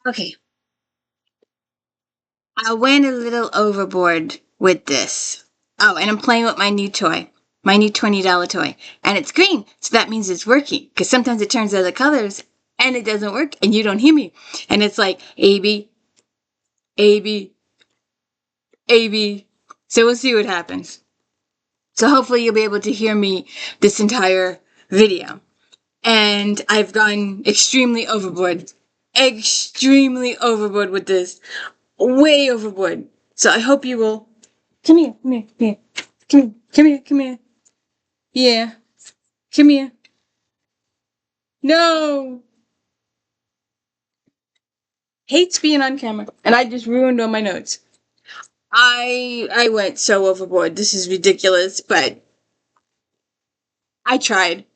Okay. I went a little overboard with this. Oh, and I'm playing with my new toy. My new $20 toy. And it's green, so that means it's working. Because sometimes it turns other colors and it doesn't work and you don't hear me. And it's like A, B, A, B, A, B. So we'll see what happens. So hopefully you'll be able to hear me this entire video. And I've gone extremely overboard. Extremely overboard with this. Way overboard. So I hope you will. Come here, come here, come here. Come here, come here, come here. Yeah. Come here. No! Hates being on camera. And I just ruined all my notes. I went so overboard. This is ridiculous, but I tried.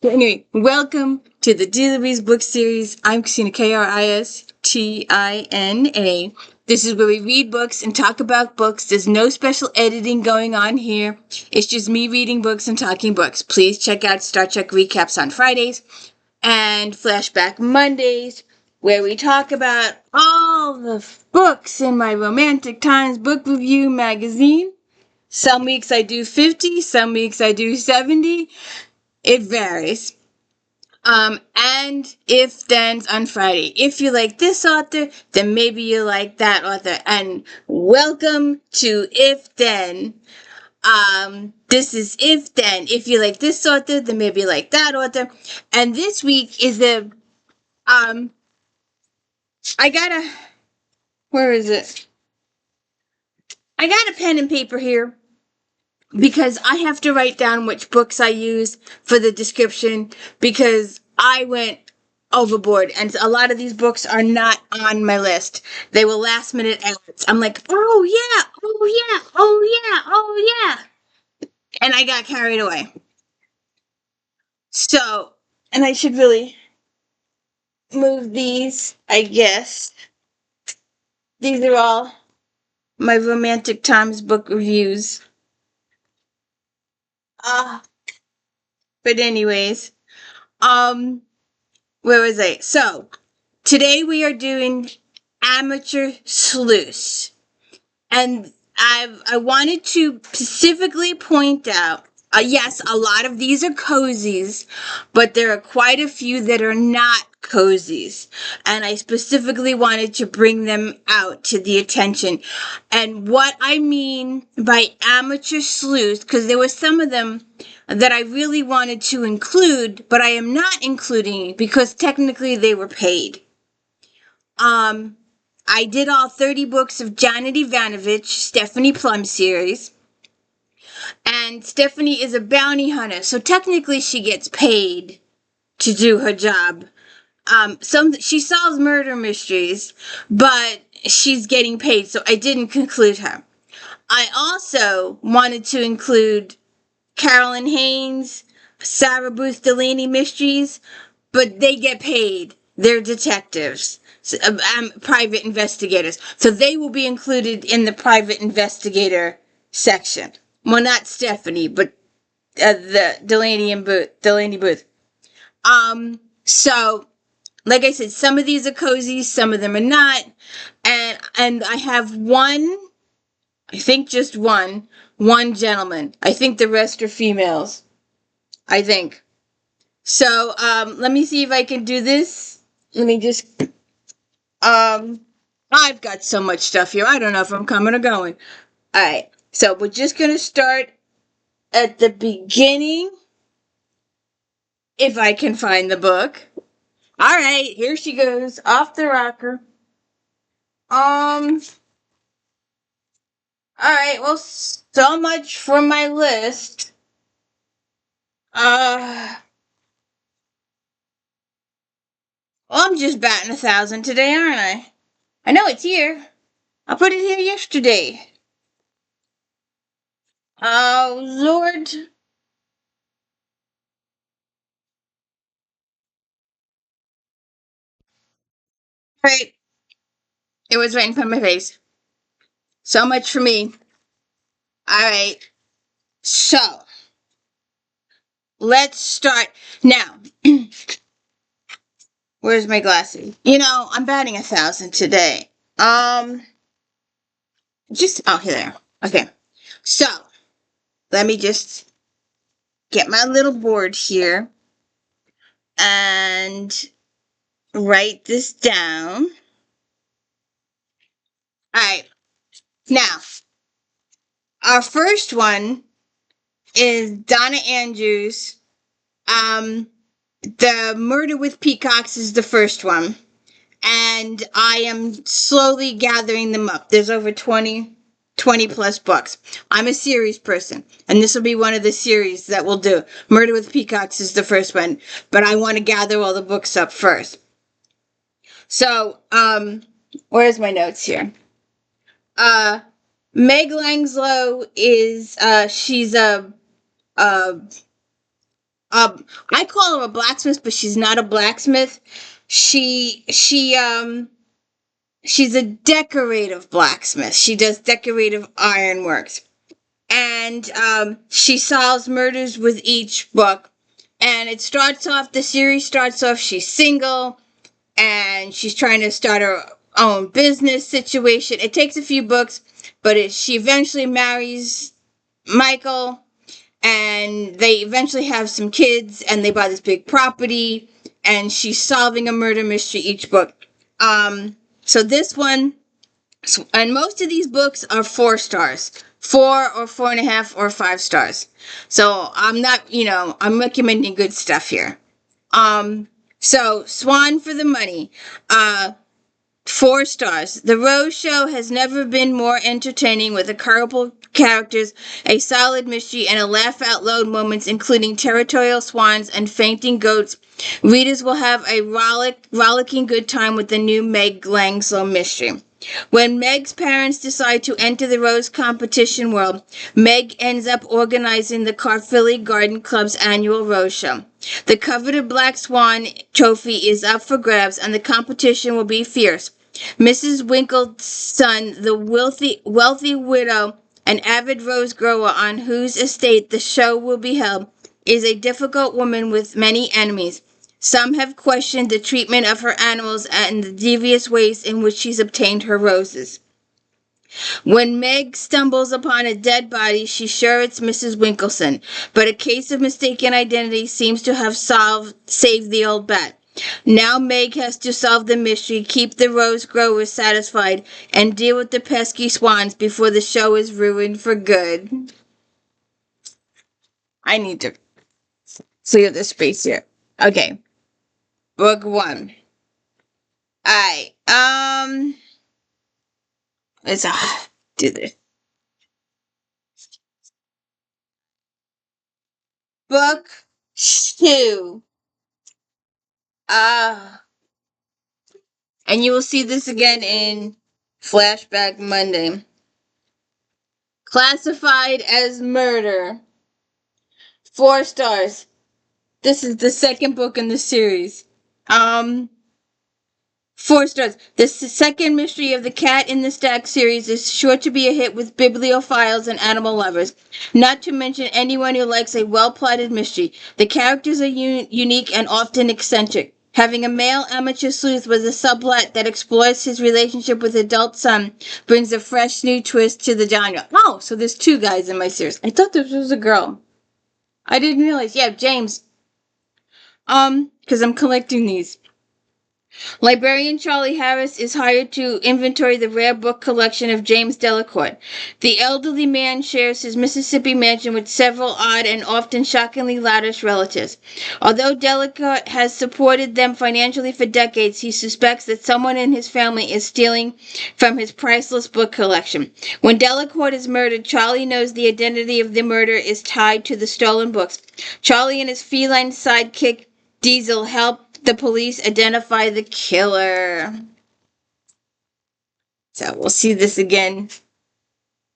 But anyway, welcome to the Dealerby's book series. I'm Christina, Kristina. This is where we read books and talk about books. There's no special editing going on here. It's just me reading books and talking books. Please check out Star Trek recaps on Fridays and Flashback Mondays, where we talk about all the books in my Romantic Times book review magazine. Some weeks I do 50, some weeks I do 70. It varies. And if then's on Friday. If you like this author, then maybe you like that author. And welcome to If Then. This is If Then. If you like this author, then maybe you like that author. And this week is where is it? I got a pen and paper here because I have to write down which books I use for the description because I went overboard and a lot of these books are not on my list. They were last minute edits. I'm like, oh yeah, oh yeah, oh yeah, oh yeah. And I got carried away. So, and I should really move these, I guess. These are all my Romantic Times book reviews. But anyways, where was I? So, today we are doing Amateur Sleuths. And I wanted to specifically point out, yes, a lot of these are cozies, but there are quite a few that are not cozies. And I specifically wanted to bring them out to the attention. And what I mean by amateur sleuths, because there were some of them that I really wanted to include, but I am not including because technically they were paid. I did all 30 books of Janet Ivanovich, Stephanie Plum series. And Stephanie is a bounty hunter, so technically she gets paid to do her job. She solves murder mysteries, but she's getting paid, so I didn't conclude her. I also wanted to include Carolyn Haynes, Sarah Booth Delaney mysteries, but they get paid. They're detectives. Private investigators. So they will be included in the private investigator section. Well, not Stephanie, but the Delaney Booth. So, like I said, some of these are cozy, some of them are not. And I have one, I think just one gentleman. I think the rest are females. I think. So, let me see if I can do this. Let me just... I've got so much stuff here. I don't know if I'm coming or going. Alright, so we're just going to start at the beginning. If I can find the book. Alright, here she goes. Off the rocker. Alright, well, so much for my list. Well, I'm just batting 1,000 today, aren't I? I know it's here. I put it here yesterday. Oh, Lord. Right. It was right in front of my face. So much for me. Alright. So, let's start. Now, Where's my glasses? I'm batting 1,000 today. Here they are. Okay. So, let me just get my little board here and write this down. All right. Now, our first one is Donna Andrews. The Murder with Peacocks is the first one. And I am slowly gathering them up. There's over 20 plus books. I'm a series person, and this will be one of the series that we'll do. Murder with Peacocks is the first one, but I want to gather all the books up first. So, where's my notes here? Meg Langslow is, she's I call her a blacksmith, but she's not a blacksmith. She's a decorative blacksmith. She does decorative ironworks. And she solves murders with each book. And the series starts off, she's single, and she's trying to start her own business situation. It takes a few books, but she eventually marries Michael, and they eventually have some kids, and they buy this big property, and she's solving a murder mystery each book. So this one, and most of these books are 4 stars, 4 or 4.5 or 5 stars. So I'm not, I'm recommending good stuff here. So Swan for the Money, 4 stars. The Rose Show has never been more entertaining, with incredible characters, a solid mystery, and a laugh-out-loud moments, including territorial swans and fainting goats. Readers will have a rollicking good time with the new Meg Langslow mystery. When Meg's parents decide to enter the Rose competition world, Meg ends up organizing the Caerphilly Garden Club's annual Rose Show. The coveted Black Swan trophy is up for grabs, and the competition will be fierce. Mrs. Winkle's son, the wealthy widow, an avid rose grower on whose estate the show will be held, is a difficult woman with many enemies. Some have questioned the treatment of her animals and the devious ways in which she's obtained her roses. When Meg stumbles upon a dead body, she's sure it's Mrs. Winkleson, but a case of mistaken identity seems to have saved the old bat. Now Meg has to solve the mystery, keep the rose growers satisfied, and deal with the pesky swans before the show is ruined for good. I need to clear the space here. Okay. Book 1. Alright, let's do this. Book 2. And you will see this again in Flashback Monday. Classified as Murder. 4 stars. This is the second book in the series. 4 stars. The second mystery of the Cat in the Stack series is sure to be a hit with bibliophiles and animal lovers, not to mention anyone who likes a well-plotted mystery. The characters are unique and often eccentric. Having a male amateur sleuth with a subplot that explores his relationship with adult son brings a fresh new twist to the genre. Oh, so there's 2 guys in my series. I thought this was a girl. I didn't realize. Yeah, James. Because I'm collecting these. Librarian Charlie Harris is hired to inventory the rare book collection of James Delacourt. The elderly man shares his Mississippi mansion with several odd and often shockingly lavish relatives. Although Delacourt has supported them financially for decades, he suspects that someone in his family is stealing from his priceless book collection. When Delacourt is murdered, Charlie knows the identity of the murder is tied to the stolen books. Charlie and his feline sidekick Diesel help the police identify the killer. So we'll see this again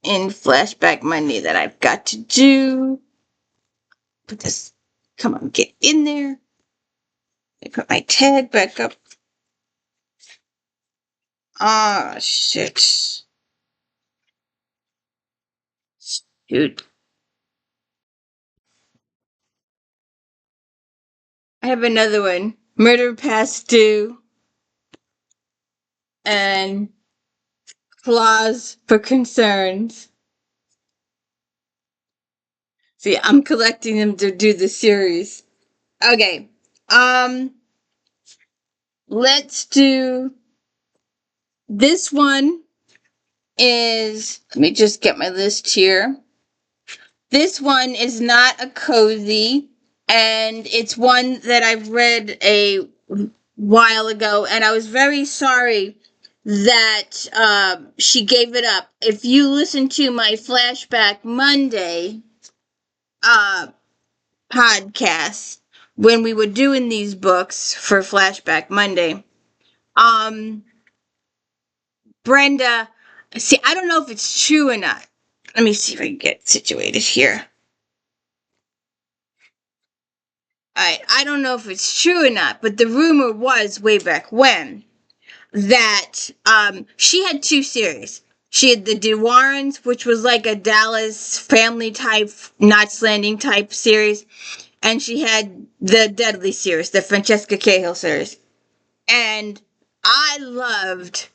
in Flashback Monday that I've got to do. Put this, come on, get in there. I put my tag back up. Ah, shit. Shoot. I have another one. Murder Past Due, and Clause for Concerns. See, I'm collecting them to do the series. Okay. Let's do this one is, let me just get my list here. This one is not a cozy, and it's one that I've read a while ago, and I was very sorry that she gave it up. If you listen to my Flashback Monday podcast, when we were doing these books for Flashback Monday, Brenda, see, I don't know if it's true or not. Let me see if I can get situated here. I don't know if it's true or not, but the rumor was way back when that she had two series. She had the DeWarrens, which was like a Dallas family type, Knots Landing type series, and she had the Dudley series, the Francesca Cahill series. And I loved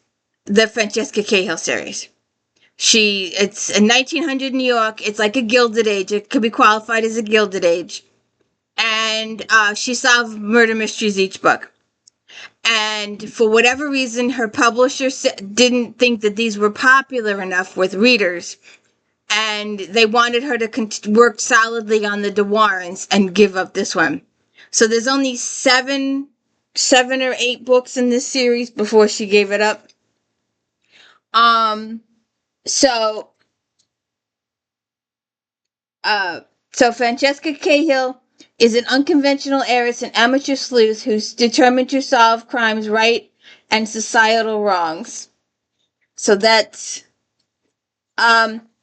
the Francesca Cahill series. It's in 1900 New York. It's like a Gilded Age. It could be qualified as a Gilded Age. And she solved murder mysteries each book. And for whatever reason, her publisher didn't think that these were popular enough with readers. And they wanted her to work solidly on the DeWarrens and give up this one. So there's only seven or eight books in this series before she gave it up. So Francesca Cahill is an unconventional heiress and amateur sleuth who's determined to solve crimes right and societal wrongs. So that's,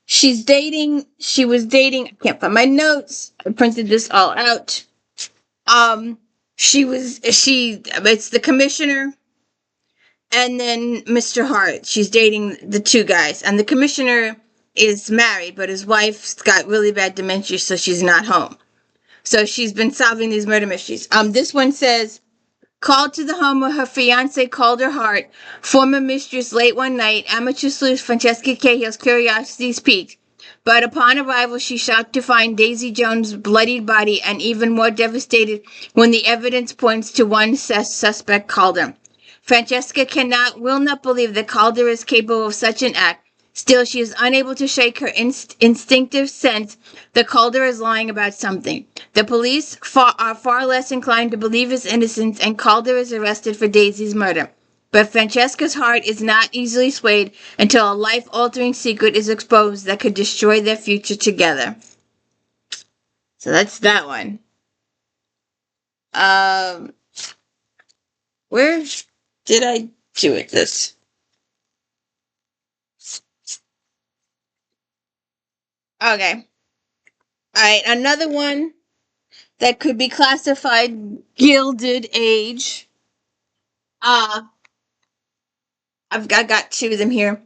she was dating, I can't find my notes. I printed this all out. It's the commissioner and then Mr. Hart. She's dating the two guys, and the commissioner is married, but his wife's got really bad dementia, so she's not home. So she's been solving these murder mysteries. This one says, called to the home where her fiancé called her heart, former mistress late one night, amateur sleuth Francesca Cahill's curiosities piqued. But upon arrival, she's shocked to find Daisy Jones' bloodied body and even more devastated when the evidence points to one suspect, Calder. Francesca will not believe that Calder is capable of such an act. Still, she is unable to shake her instinctive sense that Calder is lying about something. The police are far less inclined to believe his innocence, and Calder is arrested for Daisy's murder. But Francesca's heart is not easily swayed until a life-altering secret is exposed that could destroy their future together. So that's that one. Where did I do it this? Okay. Alright, another one that could be classified Gilded Age. I've got two of them here.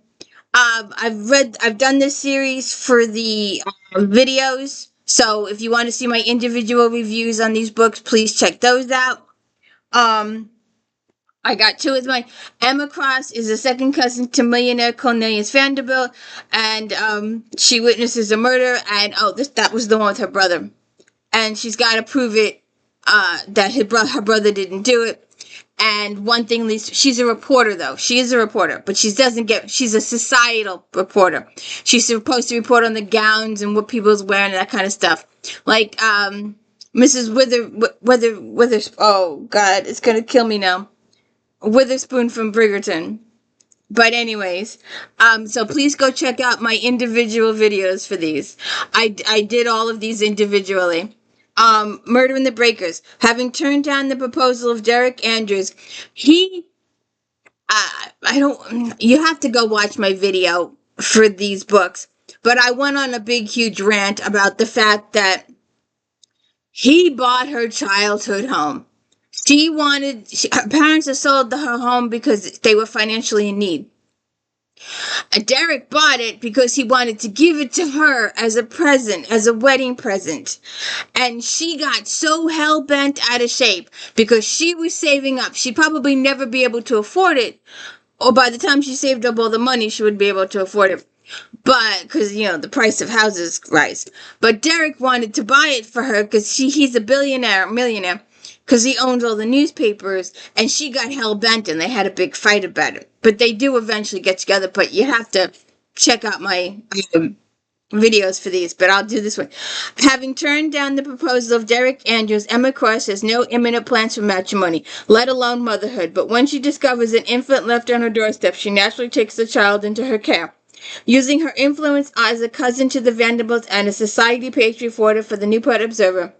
I've done this series for the videos, so if you want to see my individual reviews on these books, please check those out. I got two of mine. Emma Cross is a second cousin to millionaire Cornelius Vanderbilt, and she witnesses a murder, and that was the one with her brother, and she's got to prove it that her brother didn't do it. And one thing, she's a reporter, though. She is a reporter, but she's a societal reporter. She's supposed to report on the gowns and what people's wearing and that kind of stuff. Like, Mrs. Withers, oh, God, it's gonna kill me now. Witherspoon from Bridgerton. But anyways, so please go check out my individual videos for these. I did all of these individually. Murder in the Breakers. Having turned down the proposal of Derek Andrews, you have to go watch my video for these books, but I went on a big, huge rant about the fact that he bought her childhood home. Her parents had sold her home because they were financially in need. Derek bought it because he wanted to give it to her as a present, as a wedding present. And she got so hell-bent out of shape because she was saving up. She'd probably never be able to afford it. Or by the time she saved up all the money, she would be able to afford it. But, because, the price of houses rise. But Derek wanted to buy it for her because he's a millionaire, because he owns all the newspapers, and she got hell-bent, and they had a big fight about it. But they do eventually get together, but you have to check out my videos for these, but I'll do this one. Having turned down the proposal of Derek Andrews, Emma Cross has no imminent plans for matrimony, let alone motherhood, but when she discovers an infant left on her doorstep, she naturally takes the child into her care. Using her influence as a cousin to the Vanderbilts and a society page reporter for the Newport Observer,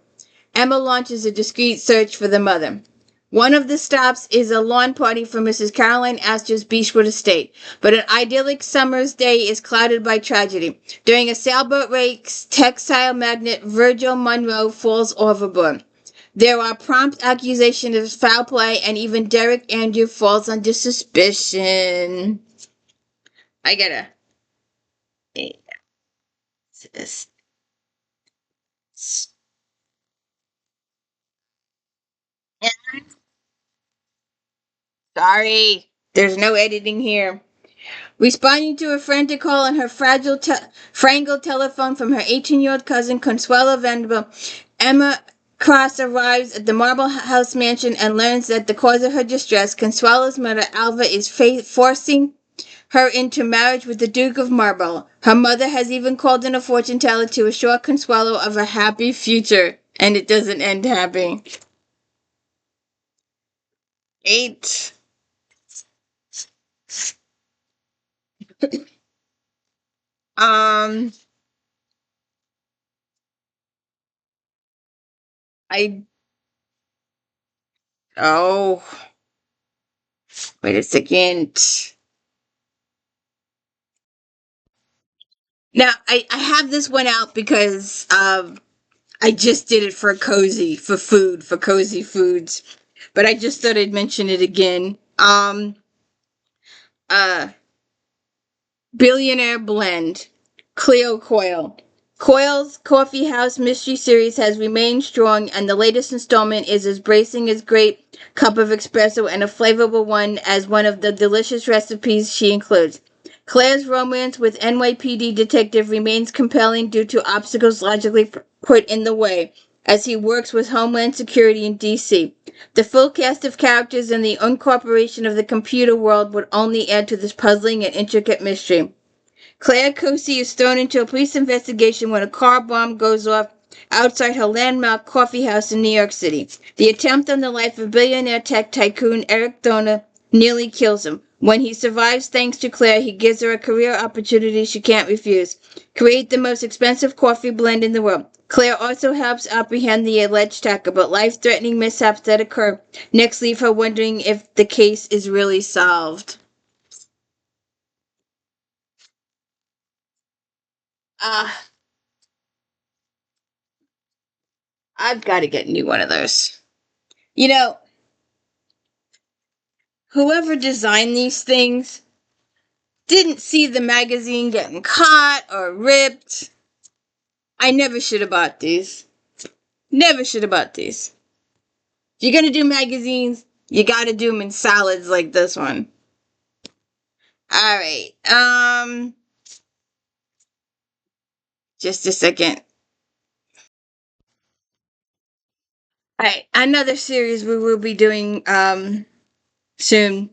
Emma launches a discreet search for the mother. One of the stops is a lawn party for Mrs. Caroline Astor's Beechwood estate, but an idyllic summer's day is clouded by tragedy. During a sailboat race, textile magnate Virgil Monroe falls overboard. There are prompt accusations of foul play, and even Derek Andrew falls under suspicion. I gotta... Sorry, there's no editing here. Responding to a frantic call on her frangled telephone from her 18-year-old cousin Consuelo Vanderbilt, Emma Cross arrives at the Marble House mansion and learns that the cause of her distress, Consuelo's mother, Alva, is forcing her into marriage with the Duke of Marlborough. Her mother has even called in a fortune teller to assure Consuelo of a happy future, and it doesn't end happy. 8. Oh, wait a second. Now, I have this one out because I just did it for cozy foods. But I just thought I'd mention it again. Billionaire Blend, Cleo Coyle. Coyle's Coffee House Mystery Series has remained strong, and the latest installment is as bracing as great cup of espresso and a flavorful one as one of the delicious recipes she includes. Claire's romance with NYPD detective remains compelling due to obstacles logically put in the way as he works with Homeland Security in D.C. The full cast of characters and the incorporation of the computer world would only add to this puzzling and intricate mystery. Claire Cousy is thrown into a police investigation when a car bomb goes off outside her landmark coffee house in New York City. The attempt on the life of billionaire tech tycoon Eric Donna nearly kills him. When he survives thanks to Claire, he gives her a career opportunity she can't refuse. Create the most expensive coffee blend in the world. Claire also helps apprehend the alleged hacker, but life-threatening mishaps that occur next leave her wondering if the case is really solved. I've got to get a new one of those. Whoever designed these things didn't see the magazine getting caught or ripped. I never should have bought these. Never should have bought these. If you're going to do magazines, you got to do them in solids like this one. All right. Just a second. All right. Another series we will be doing soon.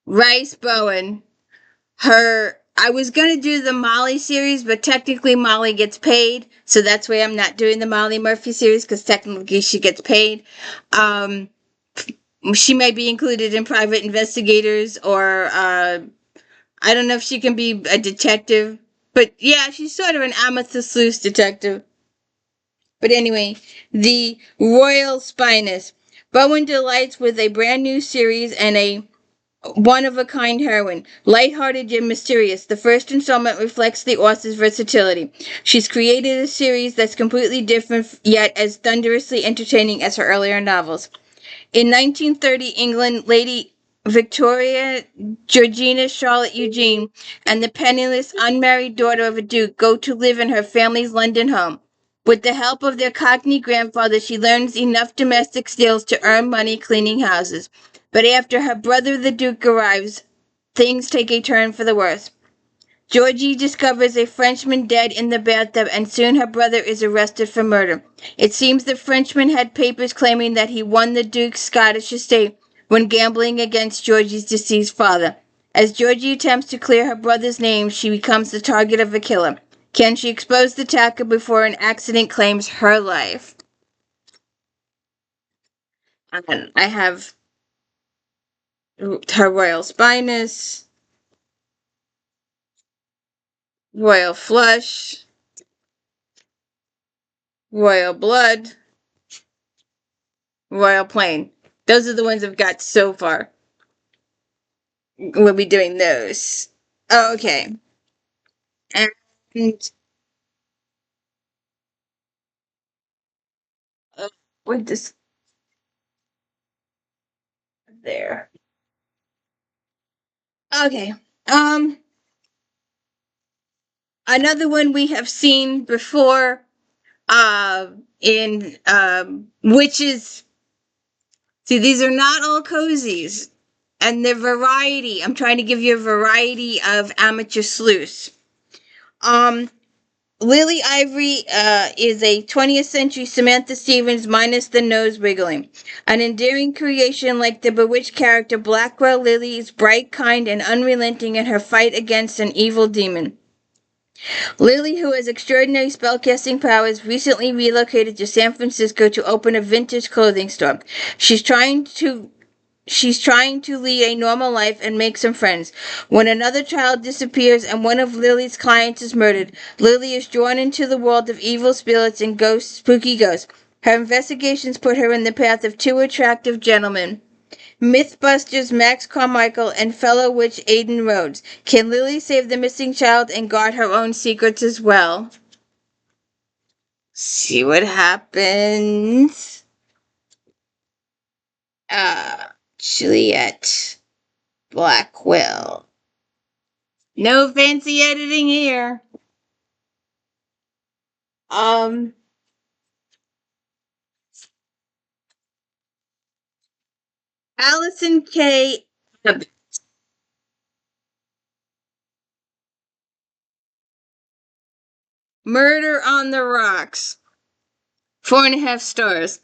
Rhys Bowen. I was going to do the Molly series, but technically Molly gets paid, so that's why I'm not doing the Molly Murphy series, because technically she gets paid. She may be included in Private Investigators, or I don't know if she can be a detective, but yeah, she's sort of an Amateur Sleuths detective. But anyway, the Royal Spyness. Bowen delights with a brand new series and a one-of-a-kind heroine, lighthearted yet mysterious. The first installment reflects the author's versatility. She's created a series that's completely different, yet as thunderously entertaining as her earlier novels. In 1930 England, Lady Victoria, Georgina, Charlotte, Eugene, and the penniless, unmarried daughter of a duke go to live in her family's London home. With the help of their Cockney grandfather, she learns enough domestic skills to earn money cleaning houses. But after her brother, the duke, arrives, things take a turn for the worse. Georgie discovers a Frenchman dead in the bathtub, and soon her brother is arrested for murder. It seems the Frenchman had papers claiming that he won the Duke's Scottish estate when gambling against Georgie's deceased father. As Georgie attempts to clear her brother's name, she becomes the target of a killer. Can she expose the attacker before an accident claims her life? And I have Her Royal Spyness, Royal Flush, Royal Blood, Royal Plain. Those are the ones I've got so far. We'll be doing those. Oh, okay. And with this there. Okay. Another one we have seen before in witches. See, these are not all cozies. And the variety, I'm trying to give you a variety of amateur sleuths. Lily Ivory is a 20th century Samantha Stevens minus the nose wiggling. An endearing creation like the bewitched character, Blackwell Lily is bright, kind, and unrelenting in her fight against an evil demon. Lily, who has extraordinary spellcasting powers, recently relocated to San Francisco to open a vintage clothing store. She's trying to lead a normal life and make some friends. When another child disappears and one of Lily's clients is murdered, Lily is drawn into the world of evil spirits and spooky ghosts. Her investigations put her in the path of two attractive gentlemen, Mythbusters Max Carmichael and fellow witch Aidan Rhodes. Can Lily save the missing child and guard her own secrets as well? See what happens. Juliet Blackwell. No fancy editing here. Allyson K. Murder on the Rocks. 4.5 stars.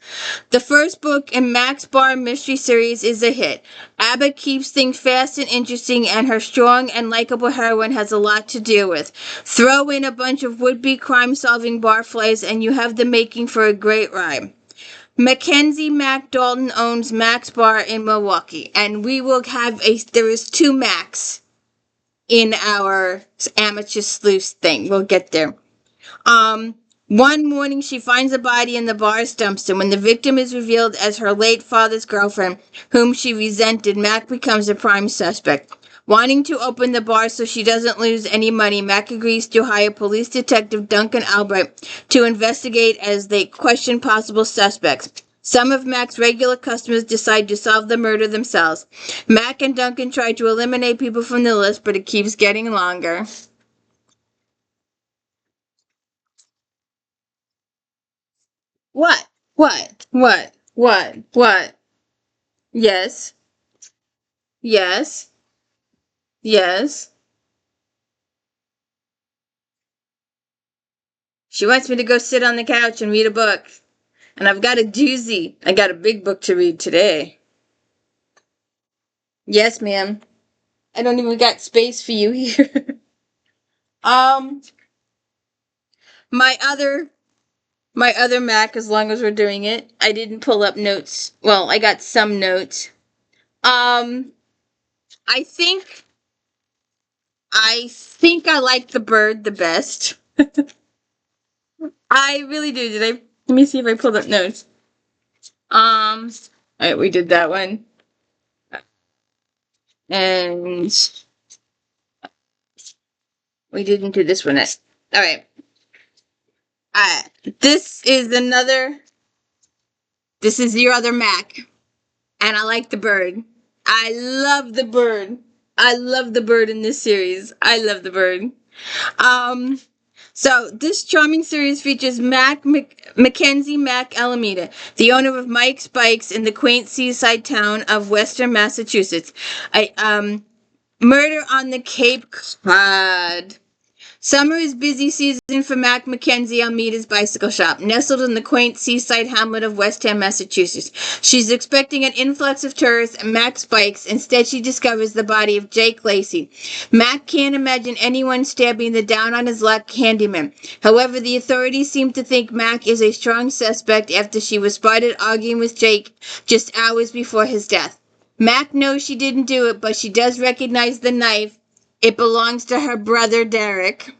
The first book in Max Bar Mystery Series is a hit. Abott keeps things fast and interesting, and her strong and likable heroine has a lot to deal with. Throw in a bunch of would-be crime-solving barflies, and you have the making for a great ride. Mackenzie Mac Dalton owns Max Bar in Milwaukee, and we will have there is 2 Max in our amateur sleuth thing. We'll get there. One morning, she finds a body in the bar's dumpster. When the victim is revealed as her late father's girlfriend, whom she resented, Mac becomes a prime suspect. Wanting to open the bar so she doesn't lose any money, Mac agrees to hire police detective Duncan Albert to investigate as they question possible suspects. Some of Mac's regular customers decide to solve the murder themselves. Mac and Duncan try to eliminate people from the list, but it keeps getting longer. What? What? What? What? What? Yes. Yes. Yes. She wants me to go sit on the couch and read a book. And I've got a doozy. I got a big book to read today. Yes, ma'am. I don't even got space for you here. um, my other Mac, as long as we're doing it, I didn't pull up notes. Well, I got some notes. Um, I think I like the bird the best. I really do. Let me see if I pulled up notes. All right, we did that one. And we didn't do this one yet. All right. This is your other Mac. And I like the bird. I love the bird. I love the bird in this series. I love the bird. Um, so this charming series features Mackenzie Mac Alameda, the owner of Mike's Bikes in the quaint seaside town of Western Massachusetts. Murder on the Cape Cod. Summer is busy season for Mac Mackenzie Almeida's bicycle shop, nestled in the quaint seaside hamlet of Westham, Massachusetts. She's expecting an influx of tourists and Mac's bikes. Instead, she discovers the body of Jake Lacey. Mac can't imagine anyone stabbing the down-on-his-luck handyman. However, the authorities seem to think Mac is a strong suspect after she was spotted arguing with Jake just hours before his death. Mac knows she didn't do it, but she does recognize the knife. It belongs to her brother, Derek.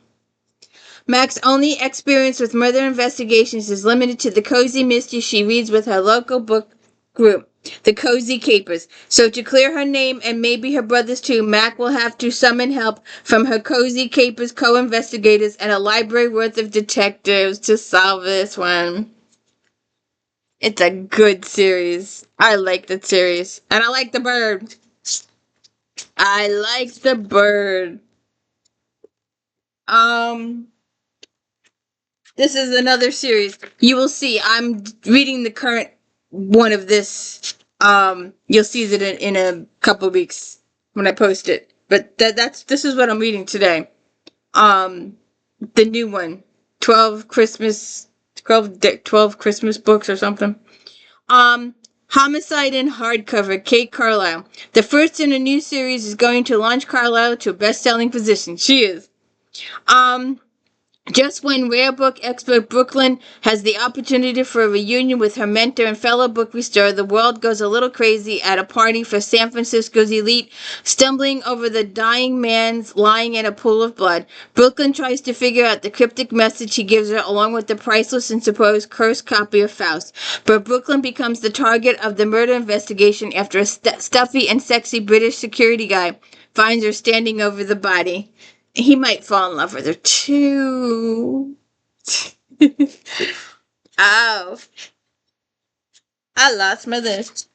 Mac's only experience with murder investigations is limited to the cozy mystery she reads with her local book group, the Cozy Capers. So to clear her name and maybe her brother's too, Mac will have to summon help from her Cozy Capers co-investigators and a library worth of detectives to solve this one. It's a good series. I like the series. And I like the bird. I like the bird. This is another series. You will see. I'm reading the current one of this. You'll see that in a couple of weeks when I post it. But this is what I'm reading today. The new one. 12 Christmas books or something. Homicide in hardcover, Kate Carlisle. The first in a new series is going to launch Carlisle to a best-selling position. She is. Just when rare book expert Brooklyn has the opportunity for a reunion with her mentor and fellow book restorer, the world goes a little crazy at a party for San Francisco's elite, stumbling over the dying man's lying in a pool of blood. Brooklyn tries to figure out the cryptic message he gives her, along with the priceless and supposed cursed copy of Faust. But Brooklyn becomes the target of the murder investigation after a stuffy and sexy British security guy finds her standing over the body. He might fall in love with her too. Oh. I lost my list.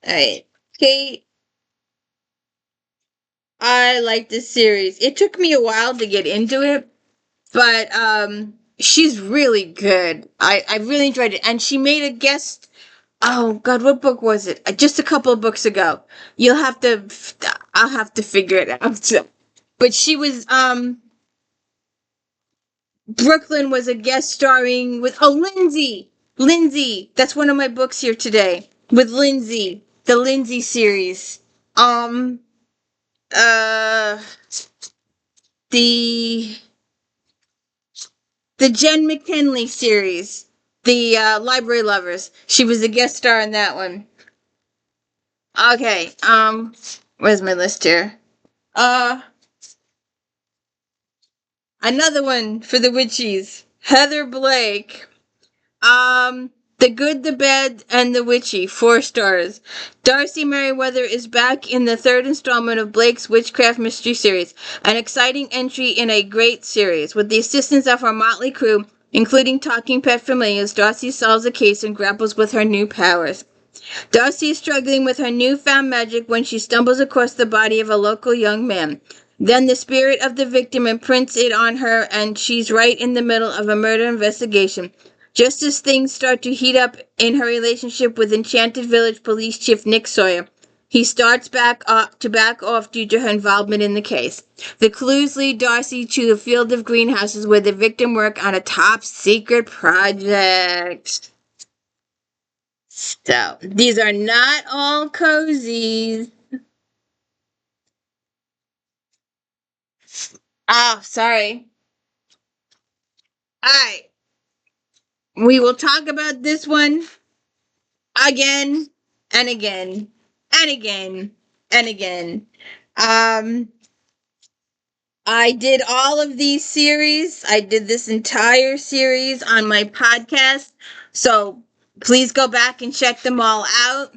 Alright. Kate. I like this series. It took me a while to get into it, but she's really good. I really enjoyed it. And she made a guest. Oh God, what book was it? Just a couple of books ago. I'll have to figure it out. But she was Brooklyn was a guest starring with Lindsay. That's one of my books here today with Lindsay, the Lindsay series. Uh, the Jenn Mckinlay series, the Library Lovers. She was a guest star in that one. Okay. Where's my list here? Another one for the witchies. Heather Blake. The Good, the Bad, and the Witchy, 4 stars. Darcy Merriweather is back in the 3rd installment of Blake's Witchcraft Mystery Series, an exciting entry in a great series. With the assistance of her motley crew, including talking pet familiars, Darcy solves a case and grapples with her new powers. Darcy is struggling with her newfound magic when she stumbles across the body of a local young man. Then the spirit of the victim imprints it on her, and she's right in the middle of a murder investigation. Just as things start to heat up in her relationship with Enchanted Village Police Chief Nick Sawyer, he starts back off due to her involvement in the case. The clues lead Darcy to the field of greenhouses where the victim worked on a top-secret project. So, these are not all cozies. Oh, sorry. Alright. We will talk about this one again and again and again and again. I did all of these series. I did this entire series on my podcast. So please go back and check them all out.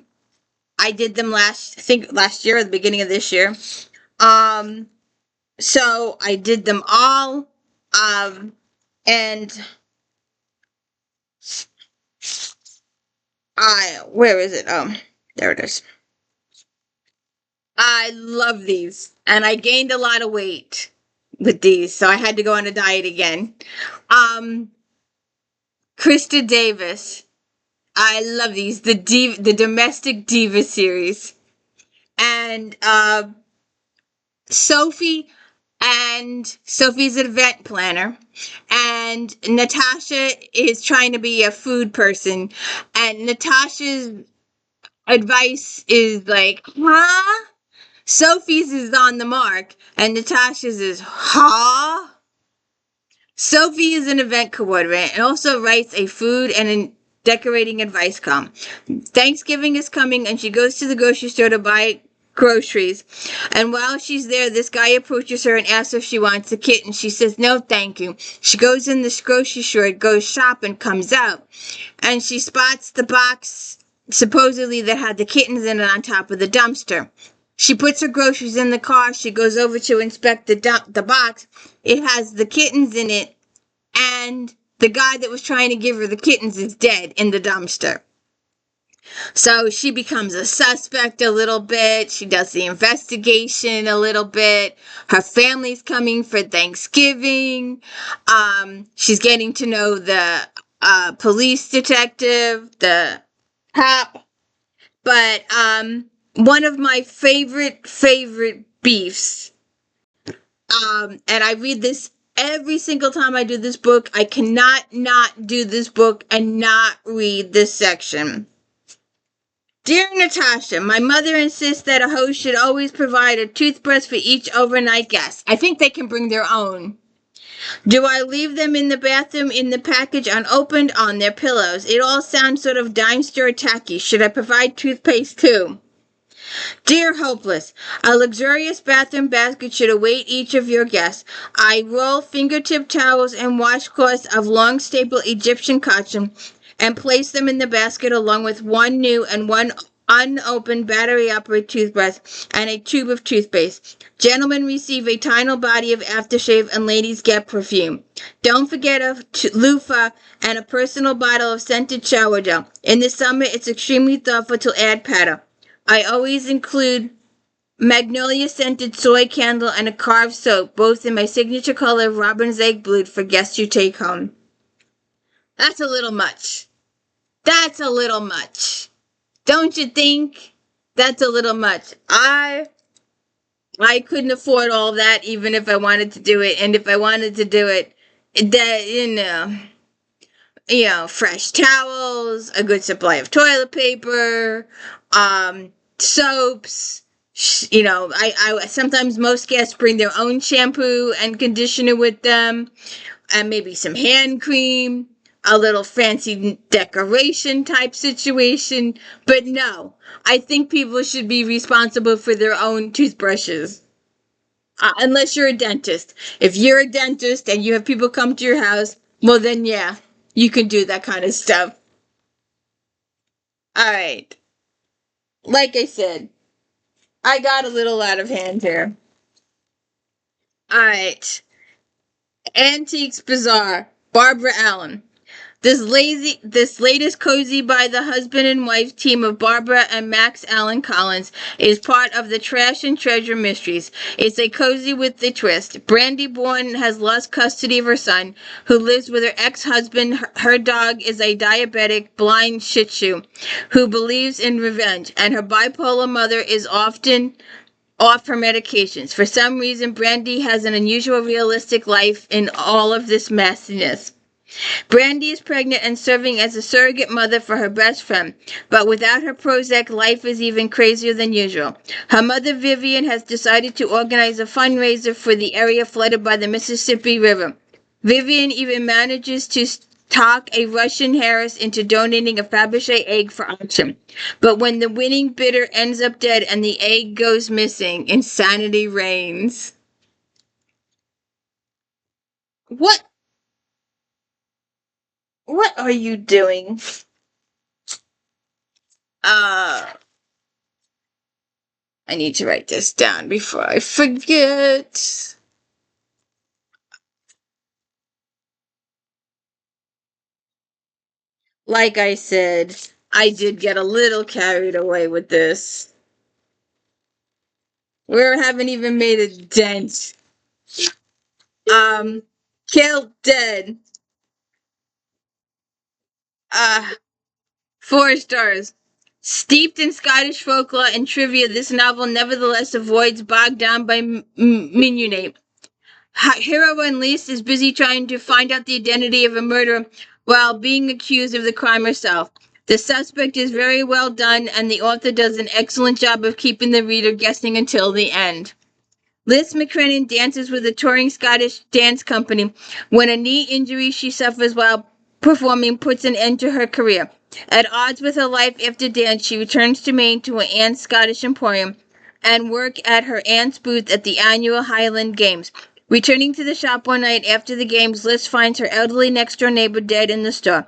I did them last year or the beginning of this year. So I did them all. And where is it? Oh, there it is. I love these. And I gained a lot of weight with these, so I had to go on a diet again. Krista Davis. I love these. The Domestic Diva series. And Sophie, and Sophie's an event planner, and Natasha is trying to be a food person, and Natasha's advice is like, huh? Sophie's is on the mark, and Natasha's is, huh? Sophie is an event coordinator and also writes a food and a decorating advice column. Thanksgiving is coming, and she goes to the grocery store to buy groceries. And while she's there, this guy approaches her and asks if she wants a kitten. She says, no, thank you. She goes in this grocery store, goes shopping, comes out, and she spots the box, supposedly that had the kittens in it, on top of the dumpster. She puts her groceries in the car. She goes over to inspect the box. It has the kittens in it, and the guy that was trying to give her the kittens is dead in the dumpster. So she becomes a suspect a little bit. She does the investigation a little bit. Her family's coming for Thanksgiving. She's getting to know the police detective, the cop. But one of my favorite beefs, and I read this every single time I do this book. I cannot not do this book and not read this section. Dear Natasha, my mother insists that a host should always provide a toothbrush for each overnight guest. I think they can bring their own. Do I leave them in the bathroom in the package unopened on their pillows? It all sounds sort of dime store tacky. Should I provide toothpaste too? Dear Hopeless, a luxurious bathroom basket should await each of your guests. I roll fingertip towels and washcloths of long staple Egyptian cotton and place them in the basket along with one new and one unopened battery-operated toothbrush and a tube of toothpaste. Gentlemen receive a tiny body of aftershave and ladies get perfume. Don't forget a loofah and a personal bottle of scented shower gel. In the summer, it's extremely thoughtful to add powder. I always include magnolia scented soy candle and a carved soap, both in my signature color of robin's egg blue for guests you take home. That's a little much. That's a little much. Don't you think? That's a little much. I couldn't afford all that even if I wanted to do it. And if I wanted to do it, that, fresh towels, a good supply of toilet paper, soaps. I sometimes most guests bring their own shampoo and conditioner with them, and maybe some hand cream, a little fancy decoration type situation. But no, I think people should be responsible for their own toothbrushes. Unless you're a dentist. If you're a dentist and you have people come to your house, well then yeah, you can do that kind of stuff. Alright. Like I said, I got a little out of hand here. Alright. Antiques Bazaar. Barbara Allen. This latest cozy by the husband and wife team of Barbara and Max Allen Collins is part of the Trash and Treasure Mysteries. It's a cozy with a twist. Brandy Bourne has lost custody of her son, who lives with her ex-husband. Her dog is a diabetic, blind Shih Tzu, who believes in revenge, and her bipolar mother is often off her medications. For some reason, Brandy has an unusual realistic life in all of this messiness. Brandy is pregnant and serving as a surrogate mother for her best friend, but without her Prozac, life is even crazier than usual. Her mother, Vivian, has decided to organize a fundraiser for the area flooded by the Mississippi River. Vivian even manages to talk a Russian heiress into donating a Fabergé egg for auction. But when the winning bidder ends up dead and the egg goes missing, insanity reigns. What are you doing? I need to write this down before I forget. Like I said, I did get a little carried away with this. haven't even made a dent. Killed dead. 4 stars. Steeped in Scottish folklore and trivia, this novel nevertheless avoids bogged down by minutiae. Heroine Lise is busy trying to find out the identity of a murderer while being accused of the crime herself. The suspect is very well done, and the author does an excellent job of keeping the reader guessing until the end. Liz McKinlay dances with a touring Scottish dance company when a knee injury she suffers while performing puts an end to her career. At odds with her life after dance, she returns to Maine to her aunt's Scottish Emporium and work at her aunt's booth at the annual Highland Games. Returning to the shop one night after the games, Liz finds her elderly next-door neighbor dead in the store.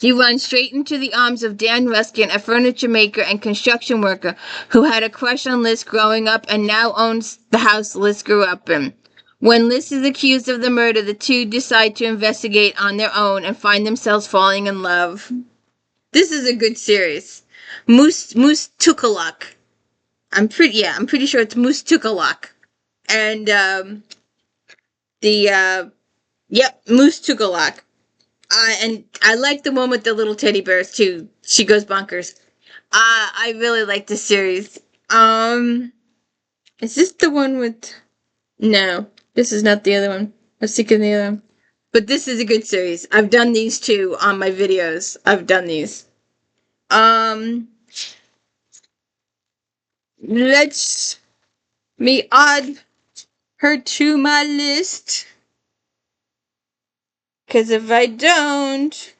She runs straight into the arms of Dan Ruskin, a furniture maker and construction worker who had a crush on Liz growing up and now owns the house Liz grew up in. When Liz is accused of the murder, the two decide to investigate on their own and find themselves falling in love. This is a good series. Moose Tukaluk. I'm pretty sure it's Moose Tukaluk. And, Moose Tukaluk. And I like the one with the little teddy bears, too. She goes bonkers. I really like this series. Is this the one with... No, this is not the other one. I was thinking the other one. But this is a good series. I've done these, too, on my videos. I've done these. Let me add her to my list. Because if I don't,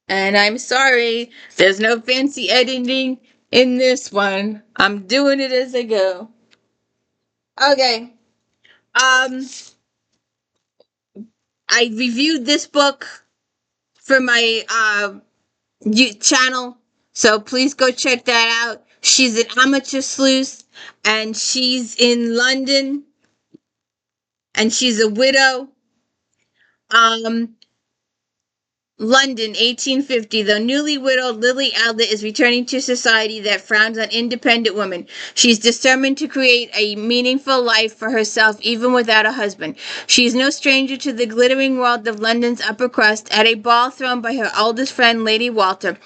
and I'm sorry, there's no fancy editing in this one. I'm doing it as I go. Okay. I reviewed this book for my channel, so please go check that out. She's an Amateur Sleuth, and she's in London, and she's a widow. London, 1850. Though newly widowed, Lily Aldett is returning to society that frowns on independent women. She's determined to create a meaningful life for herself even without a husband. She is no stranger to the glittering world of London's upper crust. At a ball thrown by her oldest friend, Lady Walter,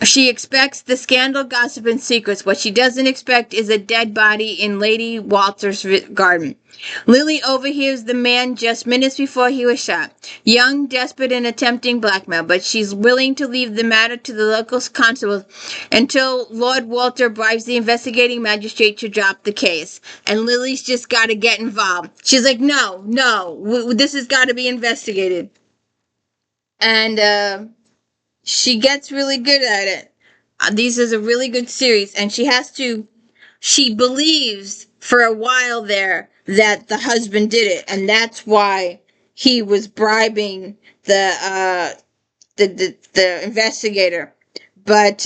she expects the scandal, gossip, and secrets. What she doesn't expect is a dead body in Lady Walter's garden. Lily overhears the man just minutes before he was shot. Young, desperate, and attempting blackmail, but she's willing to leave the matter to the local constables until Lord Walter bribes the investigating magistrate to drop the case. And Lily's just got to get involved. She's like, no, this has got to be investigated. And, she gets really good at it. This is a really good series, and she believes for a while there that the husband did it, and that's why he was bribing the investigator. But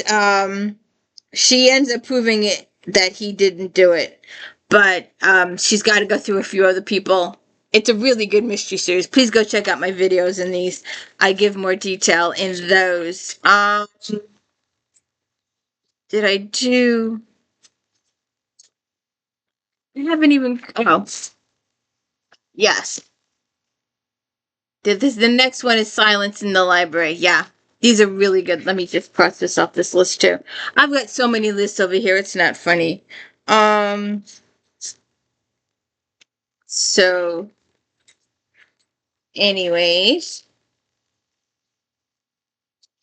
she ends up proving it that he didn't do it. But she's got to go through a few other people. It's a really good mystery series. Please go check out my videos in these. I give more detail in those. Did I do... I haven't even... Oh. Yes. The next one is Silence in the Library. Yeah. These are really good. Let me just cross this off this list, too. I've got so many lists over here. It's not funny. So... Anyways,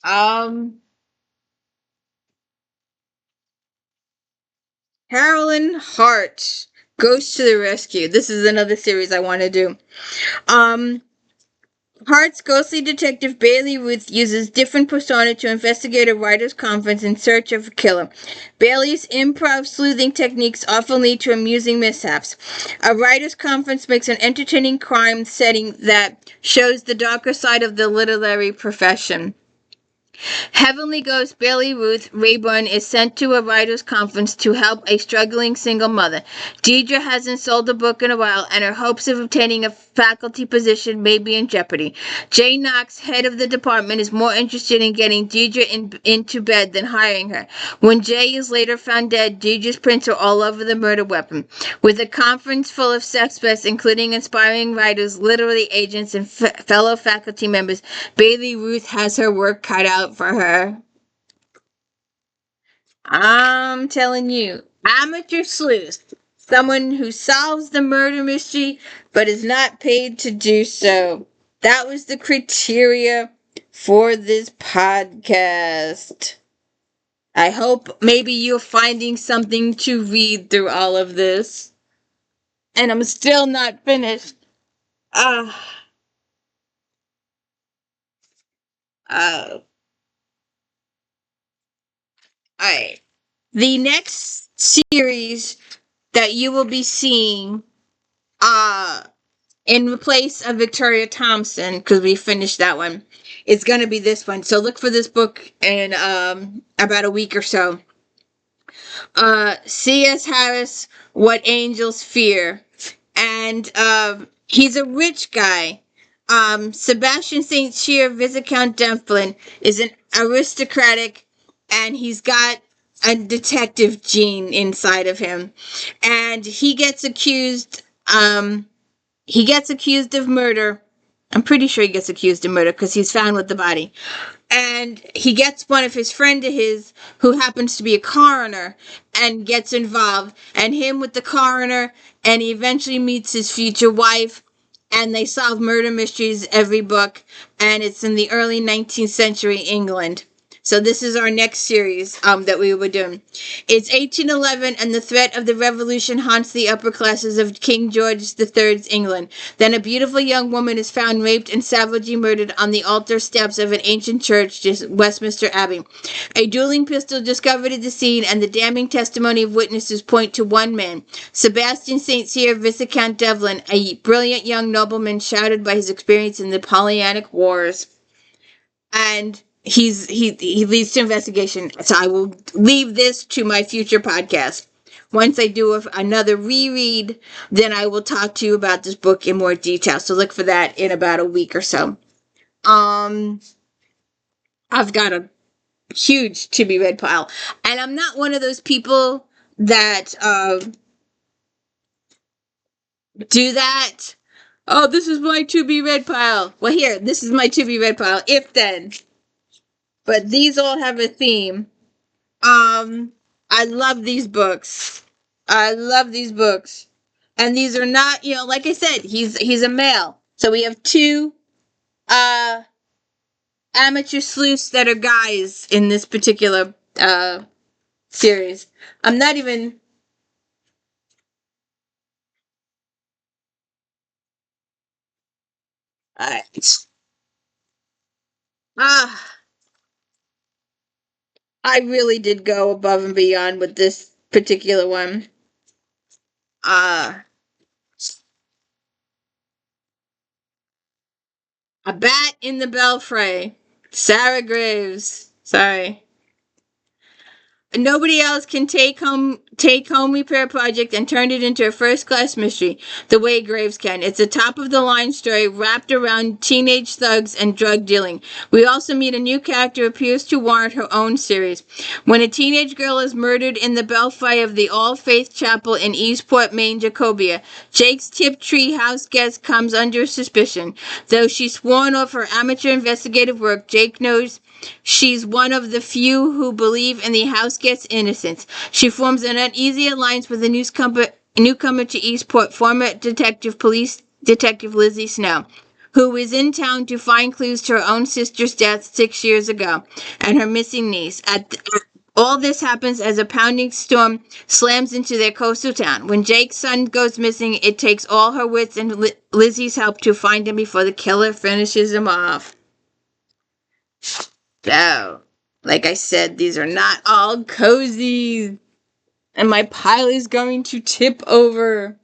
Carolyn Hart goes to the rescue. This is another series I want to do. Hart's ghostly detective Bailey Ruth uses different persona to investigate a writers' conference in search of a killer. Bailey's improv sleuthing techniques often lead to amusing mishaps. A writers' conference makes an entertaining crime setting that shows the darker side of the literary profession. Heavenly Ghost Bailey Ruth Rayburn is sent to a writers' conference to help a struggling single mother. Deidre hasn't sold a book in a while, and her hopes of obtaining a faculty position may be in jeopardy. Jay Knox, head of the department, is more interested in getting Deidre into bed than hiring her. When Jay is later found dead, Deidre's prints are all over the murder weapon. With a conference full of suspects, including inspiring writers, literary agents, and fellow faculty members, Bailey Ruth has her work cut out for her. I'm telling you, Amateur Sleuths, someone who solves the murder mystery but is not paid to do so. That was the criteria for this podcast. I hope maybe you're finding something to read through all of this. And I'm still not finished. Alright. The next series that you will be seeing in place of Victoria Thompson, because we finished that one, is going to be this one. So look for this book in about a week or so. C.S. Harris, What Angels Fear. And he's a rich guy. Sebastian St. Cyr, Viscount Dunfermline, is an aristocratic, and he's got a detective gene inside of him. And he gets accused of murder. I'm pretty sure he gets accused of murder because he's found with the body. And he gets one of his friends of his who happens to be a coroner and gets involved. And him with the coroner, and he eventually meets his future wife. And they solve murder mysteries every book. And it's in the early 19th century England. So this is our next series that we were doing. It's 1811, and the threat of the revolution haunts the upper classes of King George III's England. Then a beautiful young woman is found raped and savagely murdered on the altar steps of an ancient church, Westminster Abbey. A dueling pistol discovered at the scene, and the damning testimony of witnesses point to one man, Sebastian St. Cyr, Viscount Dunfermline, a brilliant young nobleman shouted by his experience in the Napoleonic Wars. And he leads to investigation. So I will leave this to my future podcast. Once I do another reread, then I will talk to you about this book in more detail. So look for that in about a week or so. I've got a huge to be read pile, and I'm not one of those people that do that. Oh, this is my to be read pile. Well, here, this is my to be read pile. If then. But these all have a theme. I love these books. And these are not, like I said, he's a male. So we have two amateur sleuths that are guys in this particular series. I'm not even Alright. I really did go above and beyond with this particular one. Abott in the Belfry. Sarah Graves. Sorry. Nobody else can take home Repair Project and turn it into a first-class mystery the way Graves can. It's a top-of-the-line story wrapped around teenage thugs and drug dealing. We also meet a new character who appears to warrant her own series. When a teenage girl is murdered in the belfry of the All-Faith Chapel in Eastport, Maine, Jacobia, Jake's Tiptree house guest comes under suspicion. Though she's sworn off her amateur investigative work, Jake knows she's one of the few who believe in the house guest's innocence. She forms an uneasy alliance with a newcomer to Eastport, former police detective Lizzie Snow, who is in town to find clues to her own sister's death 6 years ago, and her missing niece. All this happens as a pounding storm slams into their coastal town. When Jake's son goes missing, it takes all her wits and Lizzie's help to find him before the killer finishes him off. So, like I said, these are not all cozy. And my pile is going to tip over.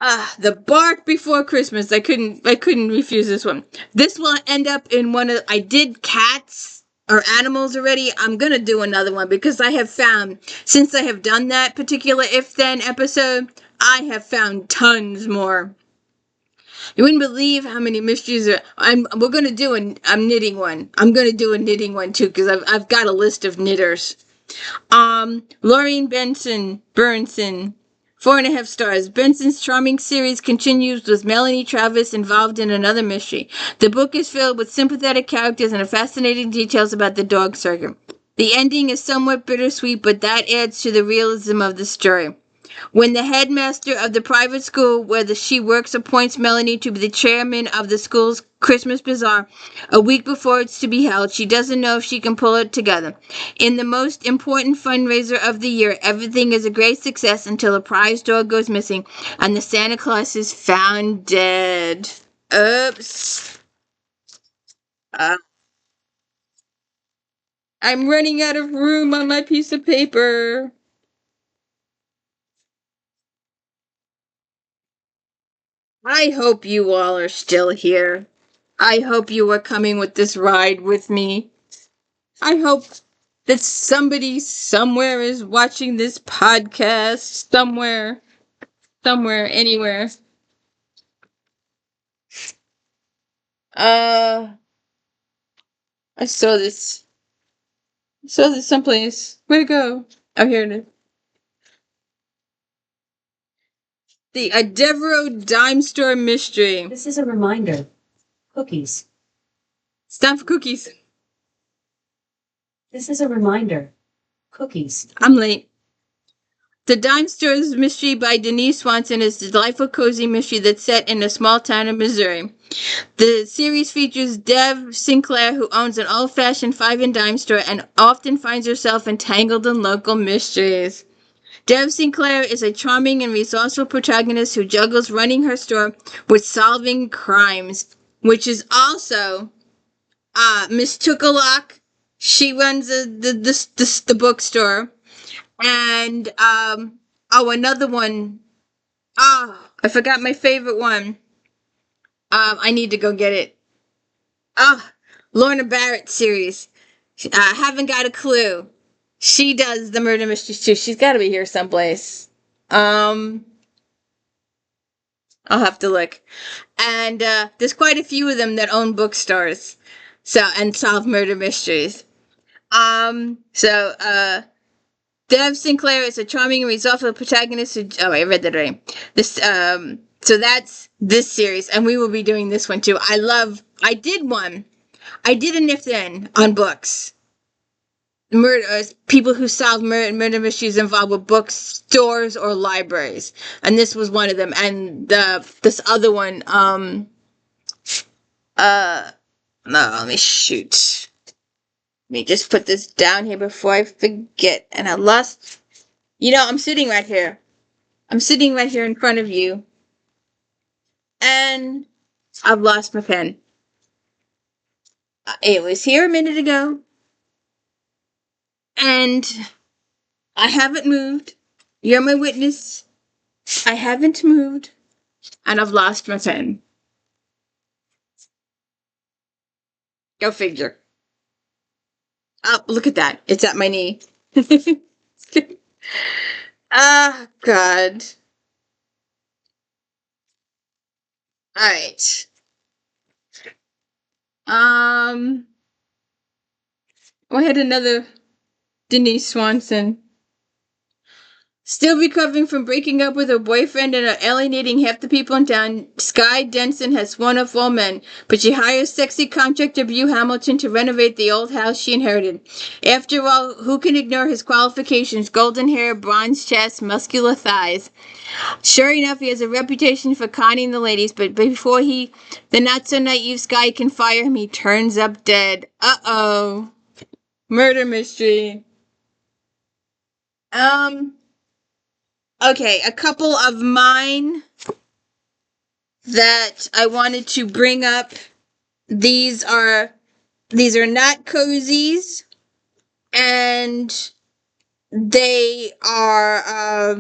The Bark Before Christmas. I couldn't refuse this one. This will end up in one of, I did cats or animals already. I'm gonna do another one because I have found, since I have done that particular If Then episode, I have found tons more. You wouldn't believe how many mysteries are. We're gonna do I'm knitting one. I'm gonna do a knitting one too because I've got a list of knitters. Lorraine Burnson, 4.5 stars. Benson's charming series continues with Melanie Travis involved in another mystery. The book is filled with sympathetic characters and fascinating details about the dog circuit. The ending is somewhat bittersweet, but that adds to the realism of the story. When the headmaster of the private school where she works appoints Melanie to be the chairman of the school's Christmas bazaar a week before it's to be held, she doesn't know if she can pull it together. In the most important fundraiser of the year, everything is a great success until a prize dog goes missing and the Santa Claus is found dead. Oops. I'm running out of room on my piece of paper. I hope you all are still here. I hope you are coming with this ride with me. I hope that somebody somewhere is watching this podcast. Somewhere, anywhere. I saw this. Someplace. Where'd it go? Oh, here it is. The Devereaux Dime Store Mystery. This is a reminder. Cookies. It's time for cookies. This is a reminder. Cookies. I'm late. The Dime Store's Mystery by Denise Swanson is a delightful, cozy mystery that's set in a small town in Missouri. The series features Dev Sinclair, who owns an old-fashioned 5-and-dime store and often finds herself entangled in local mysteries. Dev Sinclair is a charming and resourceful protagonist who juggles running her store with solving crimes, which is also Miss Tookalock. She runs the bookstore. And, another one. I forgot my favorite one. I need to go get it. Lorna Barret series. Haven't got a clue. She does the murder mysteries too. She's got to be here someplace. I'll have to look. And, there's quite a few of them that own bookstores. And solve murder mysteries. Dev Sinclair is a charming and resourceful protagonist who... Oh, I read that already. So that's this series, and we will be doing this one too. I did one. I did an If Then on books. People who solve murder mysteries involved with bookstores or libraries. And this was one of them. And this other one, no, let me shoot. Let me just put this down here before I forget. And I lost... I'm sitting right here. I'm sitting right here in front of you. And I've lost my pen. It was here a minute ago. And I haven't moved. You're my witness. I haven't moved. And I've lost my pen. Go figure. Oh, look at that. It's at my knee. God. Alright. I had another Denise Swanson. Still recovering from breaking up with her boyfriend and alienating half the people in town, Skye Denson has sworn off all men, but she hires sexy contractor Beau Hamilton to renovate the old house she inherited. After all, who can ignore his qualifications? Golden hair, bronze chest, muscular thighs. Sure enough, he has a reputation for conning the ladies, but before the not-so-naive Skye can fire him, he turns up dead. Uh-oh. Murder mystery. Okay, a couple of mine that I wanted to bring up. These are not cozies, and they are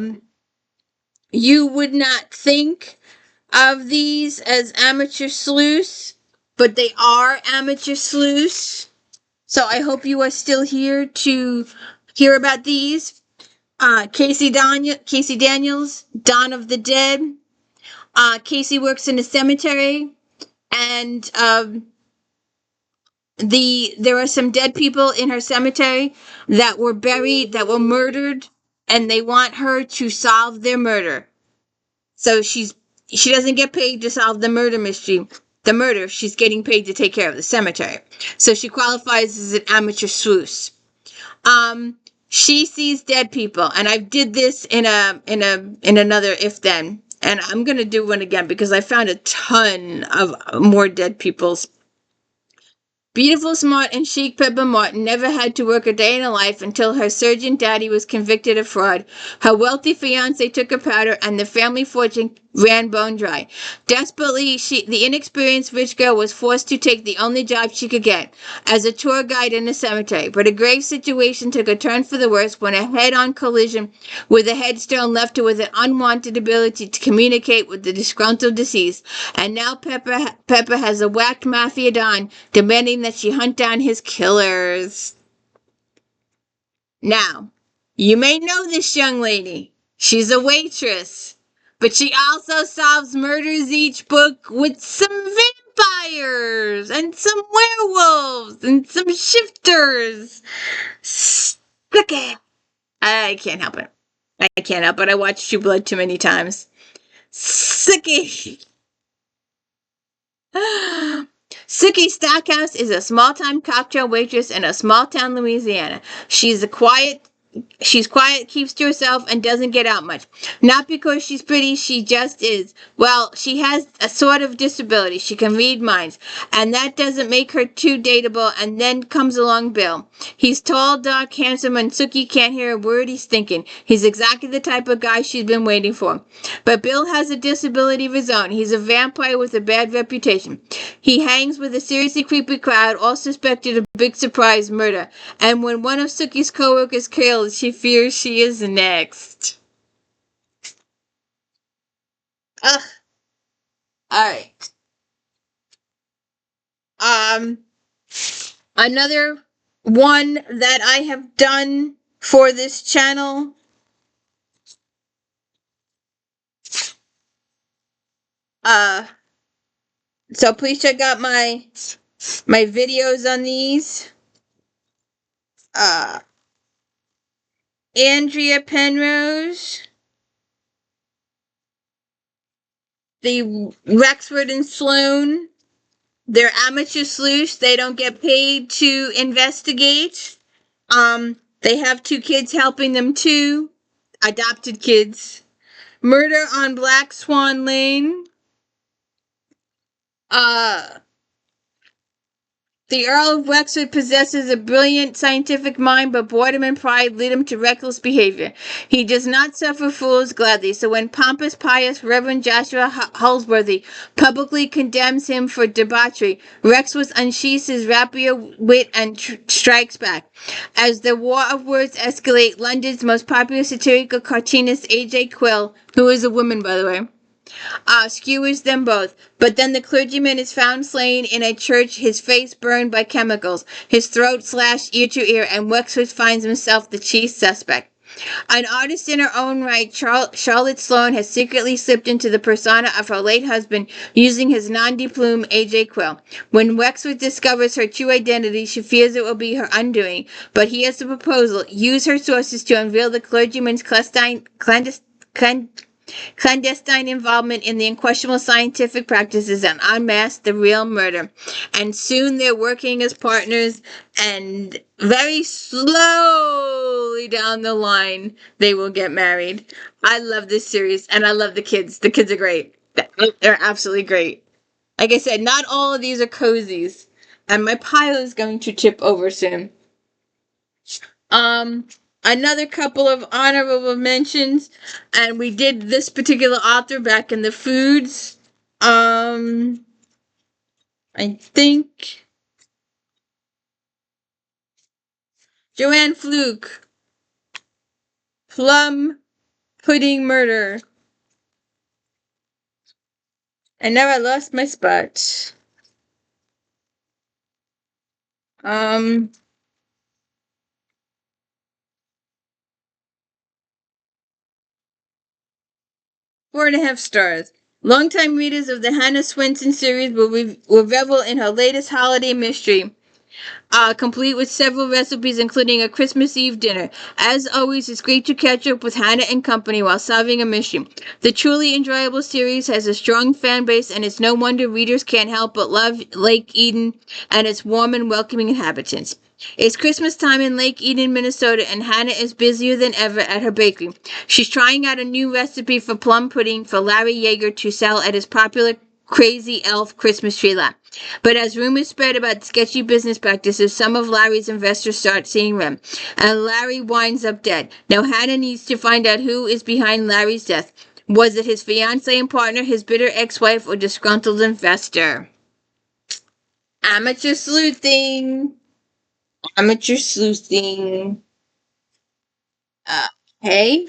You would not think of these as amateur sleuths, but they are amateur sleuths. So I hope you are still here to hear about these. Casey Daniels, Dawn of the Dead. Casey works in a cemetery, and there are some dead people in her cemetery that were buried, that were murdered, and they want her to solve their murder. So she doesn't get paid to solve the murder mystery. The murder, she's getting paid to take care of the cemetery. So she qualifies as an amateur sleuth. She sees dead people, and I did this in another if then, and I'm gonna do one again because I found a ton of more dead people's. Beautiful, smart, and chic Pepper Martin never had to work a day in her life until her surgeon daddy was convicted of fraud. Her wealthy fiance took her powder, and the family fortune ran bone dry. Desperately, the inexperienced rich girl was forced to take the only job she could get, as a tour guide in a cemetery. But a grave situation took a turn for the worse when a head-on collision with a headstone left her with an unwanted ability to communicate with the disgruntled deceased. And now Pepper has a whacked mafia don demanding that she hunt down his killers. Now, you may know this young lady. She's a waitress, but she also solves murders each book with some vampires and some werewolves and some shifters. Sucky. I can't help it. I can't help it. I watched True Blood too many times. Sucky. Suki Stackhouse is a small-time cocktail waitress in a small-town Louisiana. She's quiet, keeps to herself, and doesn't get out much. Not because she's pretty, she just is. Well, she has a sort of disability. She can read minds, and that doesn't make her too dateable. And then comes along Bill. He's tall, dark, handsome, and Suki can't hear a word he's thinking. He's exactly the type of guy she's been waiting for. But Bill has a disability of his own. He's a vampire with a bad reputation. He hangs with a seriously creepy crowd, all suspected of big surprise murder. And when one of Suki's co-workers kills, she fears she is next. Ugh. Alright. Another one that I have done for this channel. So please check out my videos on these. Andrea Penrose, the Rexford and Sloan, they're amateur sleuths. They don't get paid to investigate. They have 2 kids helping them too, adopted kids. Murder on Black Swan Lane. The Earl of Wexford possesses a brilliant scientific mind, but boredom and pride lead him to reckless behavior. He does not suffer fools gladly, so when pompous, pious Reverend Joshua Holsworthy publicly condemns him for debauchery, Rexworth unsheathes his rapier wit and strikes back. As the war of words escalate, London's most popular satirical cartoonist A.J. Quill, who is a woman, by the way, skewers them both. But then the clergyman is found slain in a church, his face burned by chemicals, his throat slashed ear to ear, and Wexford finds himself the chief suspect. An artist in her own right, Charlotte Sloane has secretly slipped into the persona of her late husband using his non-deplume A.J. Quill. When Wexford discovers her true identity, she fears it will be her undoing, but he has a proposal. Use her sources to unveil the clergyman's clandestine involvement in the unquestionable scientific practices and unmask the real murder. And soon they're working as partners, and very slowly down the line, they will get married. I love this series, and I love the kids. The kids are great. They're absolutely great. Like I said, not all of these are cozies, and my pile is going to tip over soon. Another couple of honorable mentions, and we did this particular author back in the foods. I think Joanne Fluke, Plum Pudding Murder. And now I lost my spot. 4.5 stars. Longtime readers of the Hannah Swanson series will revel in her latest holiday mystery, complete with several recipes, including a Christmas Eve dinner. As always, it's great to catch up with Hannah and company while solving a mystery. The truly enjoyable series has a strong fan base, and it's no wonder readers can't help but love Lake Eden and its warm and welcoming inhabitants. It's Christmas time in Lake Eden, Minnesota, and Hannah is busier than ever at her bakery. She's trying out a new recipe for plum pudding for Larry Yeager to sell at his popular Crazy Elf Christmas tree lot. But as rumors spread about sketchy business practices, some of Larry's investors start seeing red, and Larry winds up dead. Now Hannah needs to find out who is behind Larry's death. Was it his fiancée and partner, his bitter ex-wife, or disgruntled investor? Amateur sleuthing. Amateur sleuthing. Hey.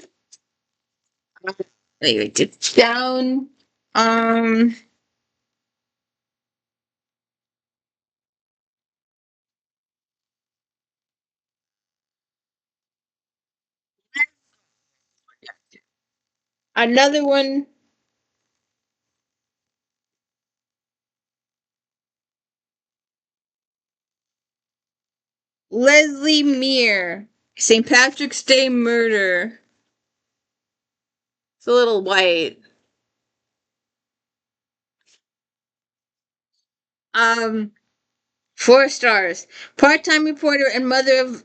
Wait, it's down. Um. Another one. Leslie Meir. St. Patrick's Day murder. It's a little white. 4 stars. Part-time reporter and mother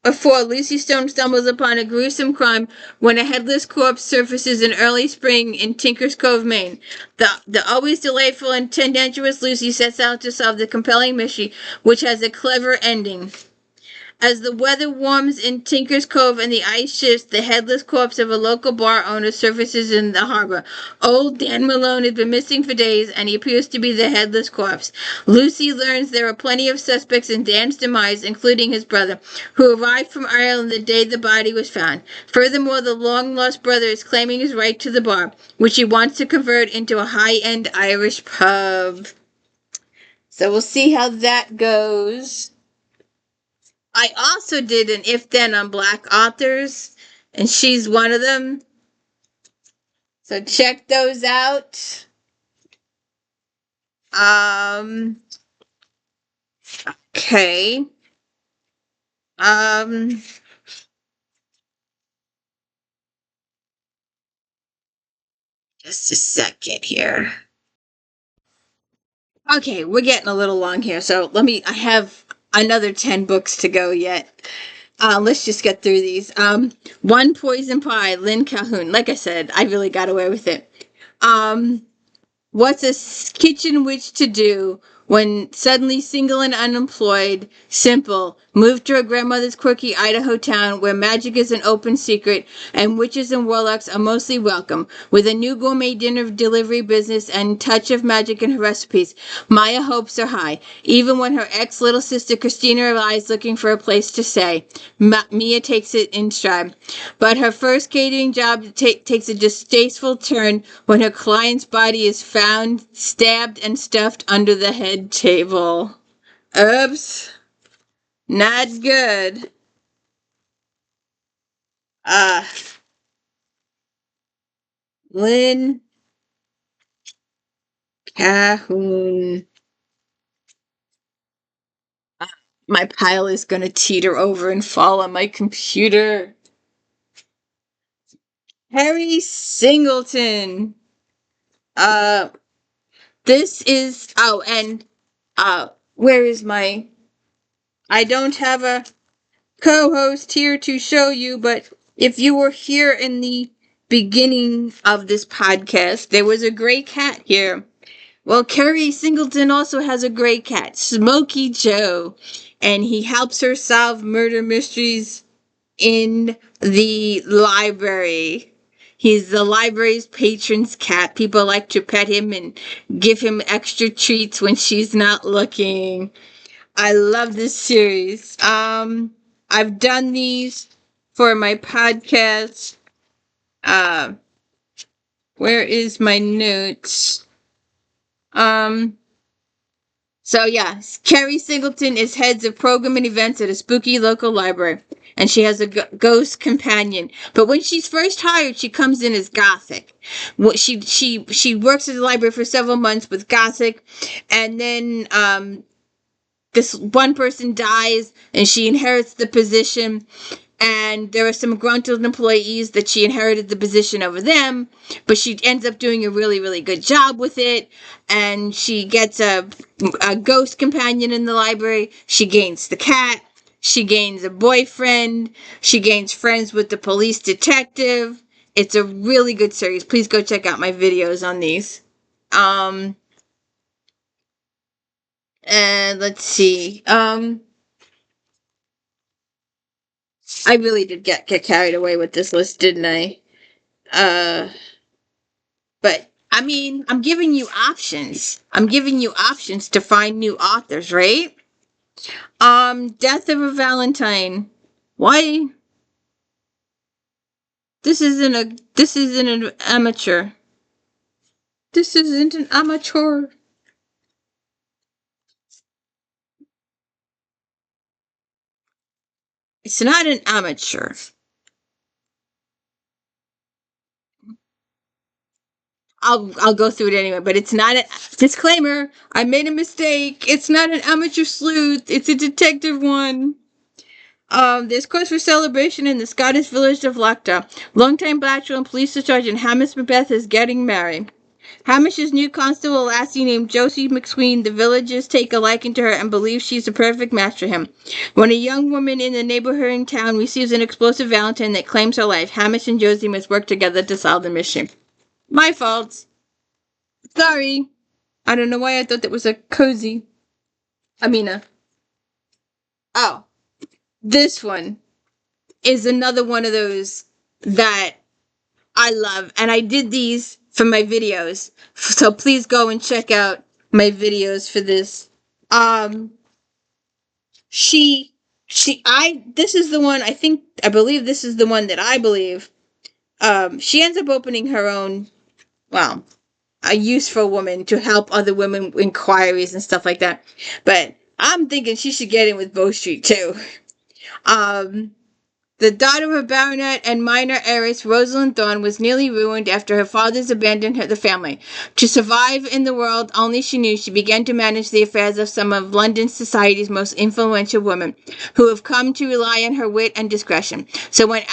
of 4, Lucy Stone stumbles upon a gruesome crime when a headless corpse surfaces in early spring in Tinker's Cove, Maine. The always delightful and tendentious Lucy sets out to solve the compelling mystery, which has a clever ending. As the weather warms in Tinker's Cove and the ice shifts, the headless corpse of a local bar owner surfaces in the harbor. Old Dan Malone had been missing for days, and he appears to be the headless corpse. Lucy learns there are plenty of suspects in Dan's demise, including his brother, who arrived from Ireland the day the body was found. Furthermore, the long-lost brother is claiming his right to the bar, which he wants to convert into a high-end Irish pub. So we'll see how that goes. I also did an If Then on Black authors, and she's one of them. So check those out. Okay. Just a second here. Okay, we're getting a little long here, so I have another 10 books to go yet. Let's just get through these. One Poison Pie, Lynn Cahoon. Like I said, I really got away with it. What's a kitchen witch to do when suddenly single and unemployed? Simple. Move to her grandmother's quirky Idaho town where magic is an open secret and witches and warlocks are mostly welcome. With a new gourmet dinner delivery business and touch of magic in her recipes, Maya hopes are high, even when her ex-little sister Christina arrives looking for a place to stay. Mia takes it in stride. But her first catering job takes a distasteful turn when her client's body is found stabbed and stuffed under the head table. Oops. Not good. Lynn Cahoon. My pile is going to teeter over and fall on my computer. Harry Singleton. This is, and, where is my, I don't have a co-host here to show you, but if you were here in the beginning of this podcast, there was a gray cat here. Well, Harry Singleton also has a gray cat, Smokey Joe, and he helps her solve murder mysteries in the library. He's the library's patron's cat. People like to pet him and give him extra treats when she's not looking. I love this series. I've done these for my podcast. Where is my notes? So yeah, Carrie Singleton is heads of program and events at a spooky local library, and she has a ghost companion. But when she's first hired, she comes in as Gothic. She works at the library for several months with Gothic, and then this one person dies, and she inherits the position. And there are some gruntled employees that she inherited the position over them, but she ends up doing a really, really good job with it. And she gets a ghost companion in the library. She gains the cat. She gains a boyfriend. She gains friends with the police detective. It's a really good series. Please go check out my videos on these. And let's see. I really did get carried away with this list, didn't I? But I mean, I'm giving you options. I'm giving you options to find new authors, right? Death of a Valentine. Why? This isn't an amateur. This isn't an amateur. It's not an amateur. I'll go through it anyway, but it's not a disclaimer. I made a mistake. It's not an amateur sleuth. It's a detective one. There's cause for celebration in the Scottish village of Lochta. Longtime Blatchel Police Sergeant Hamish Macbeth is getting married. Hamish's new constable, a lassie named Josie McSween, the villagers take a liking to her and believe she's the perfect match for him. When a young woman in the neighboring town receives an explosive valentine that claims her life, Hamish and Josie must work together to solve the mission. My fault. Sorry. I don't know why I thought that was a cozy. Amina. Oh, this one is another one of those that I love, and I did these for my videos, so please go and check out my videos for this. This is the one, I believe this is the one that I believe, she ends up opening her own, well, a useful woman to help other women inquiries and stuff like that, but I'm thinking she should get in with Bow Street too. The daughter of a baronet and minor heiress, Rosalind Thorne, was nearly ruined after her fathers abandoned the family. To survive in the world only she knew, she began to manage the affairs of some of London society's most influential women, who have come to rely on her wit and discretion. So when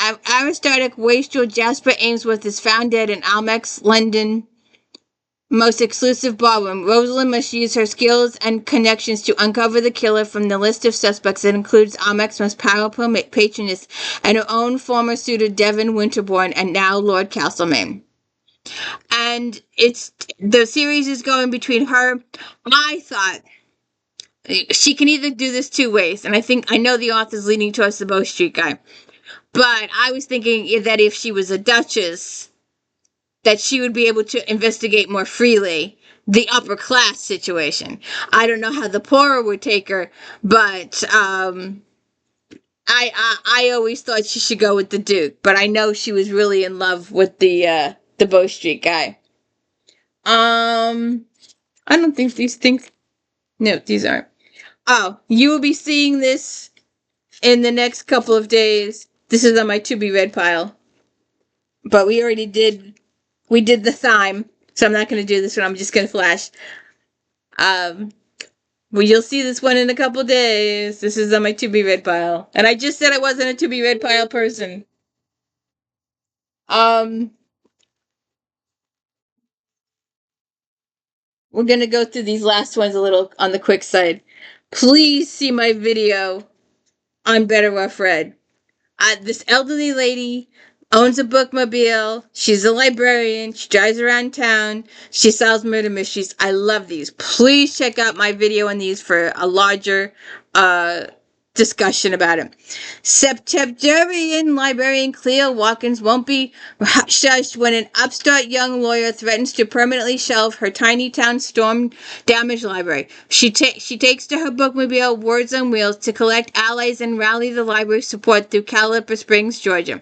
aristocratic wastrel Jasper Ainsworth is found dead in Almack's London most exclusive ballroom, Rosalind must use her skills and connections to uncover the killer from the list of suspects that includes Almack's most powerful patroness and her own former suitor Devon Winterbourne and now Lord Castlemaine. And the series is going between her. I thought she can either do this two ways, and I know the author's leaning towards the Bow Street guy, but I was thinking that if she was a duchess, that she would be able to investigate more freely the upper class situation. I don't know how the poorer would take her, but I always thought she should go with the Duke, but I know she was really in love with the Bow Street guy. I don't think these things. No, these aren't. Oh, you will be seeing this in the next couple of days. This is on my to be read pile, but we already did. We did the Thyme, so I'm not going to do this one. I'm just going to flash. Well, you'll see this one in a couple days. This is on my to be read pile, and I just said I wasn't a to be read pile person. We're going to go through these last ones a little on the quick side. Please see my video on Better Off Read. This elderly lady owns a bookmobile. She's a librarian. She drives around town. She sells murder mysteries. I love these. Please check out my video on these for a larger discussion about it. Septembrian librarian Cleo Watkins won't be shushed when an upstart young lawyer threatens to permanently shelve her tiny town storm-damaged library. She takes to her bookmobile Words on Wheels to collect allies and rally the library's support through Caliper Springs, Georgia.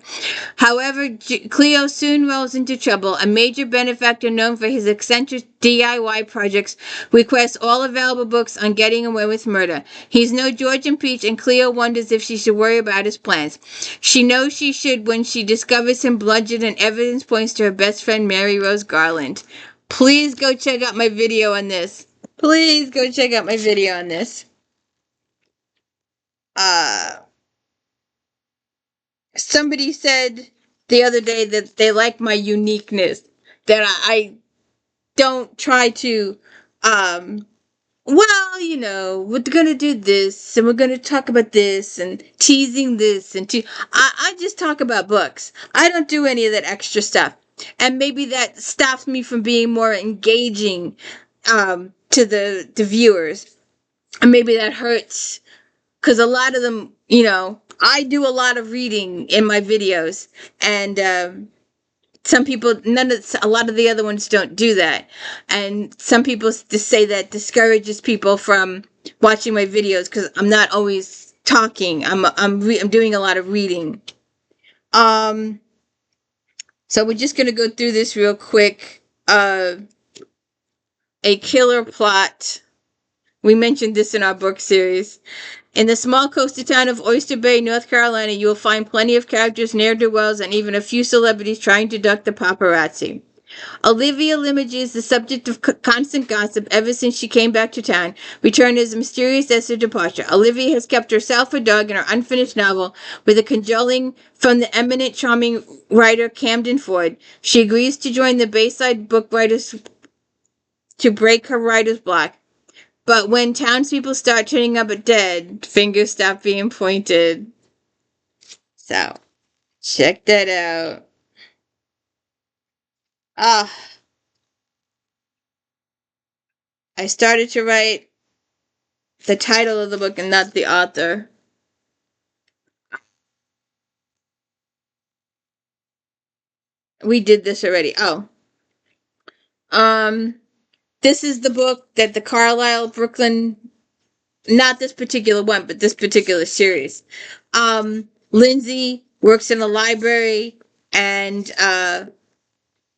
However, Cleo soon rolls into trouble. A major benefactor known for his eccentric DIY projects requests all available books on getting away with murder. He's no Georgian peach, and Cleo wonders if she should worry about his plans. She knows she should when she discovers him bludgeoned, and evidence points to her best friend Mary Rose Garland. Please go check out my video on this. Please go check out my video on this. Somebody said the other day that they like my uniqueness, that I don't try to, well, you know, we're going to do this, and we're going to talk about this, and teasing this, and I just talk about books. I don't do any of that extra stuff. And maybe that stops me from being more engaging to the viewers. And maybe that hurts, because a lot of them, you know, I do a lot of reading in my videos, and some people, a lot of the other ones don't do that. And some people just say that discourages people from watching my videos because I'm not always talking. I'm doing a lot of reading. So we're just going to go through this real quick. A killer plot. We mentioned this in our book series. In the small coastal town of Oyster Bay, North Carolina, you will find plenty of characters, ne'er-do-wells, and even a few celebrities trying to duck the paparazzi. Olivia Limoges, the subject of constant gossip ever since she came back to town, returned as mysterious as her departure. Olivia has kept herself a dog in her unfinished novel with a cajoling from the eminent charming writer Camden Ford. She agrees to join the Bayside book writers to break her writer's block. But when townspeople start turning up dead, fingers stop being pointed. So, check that out. I started to write the title of the book and not the author. We did this already. This is the book that the Carlisle Brooklyn, not this particular one, but this particular series. Lindsay works in a library, and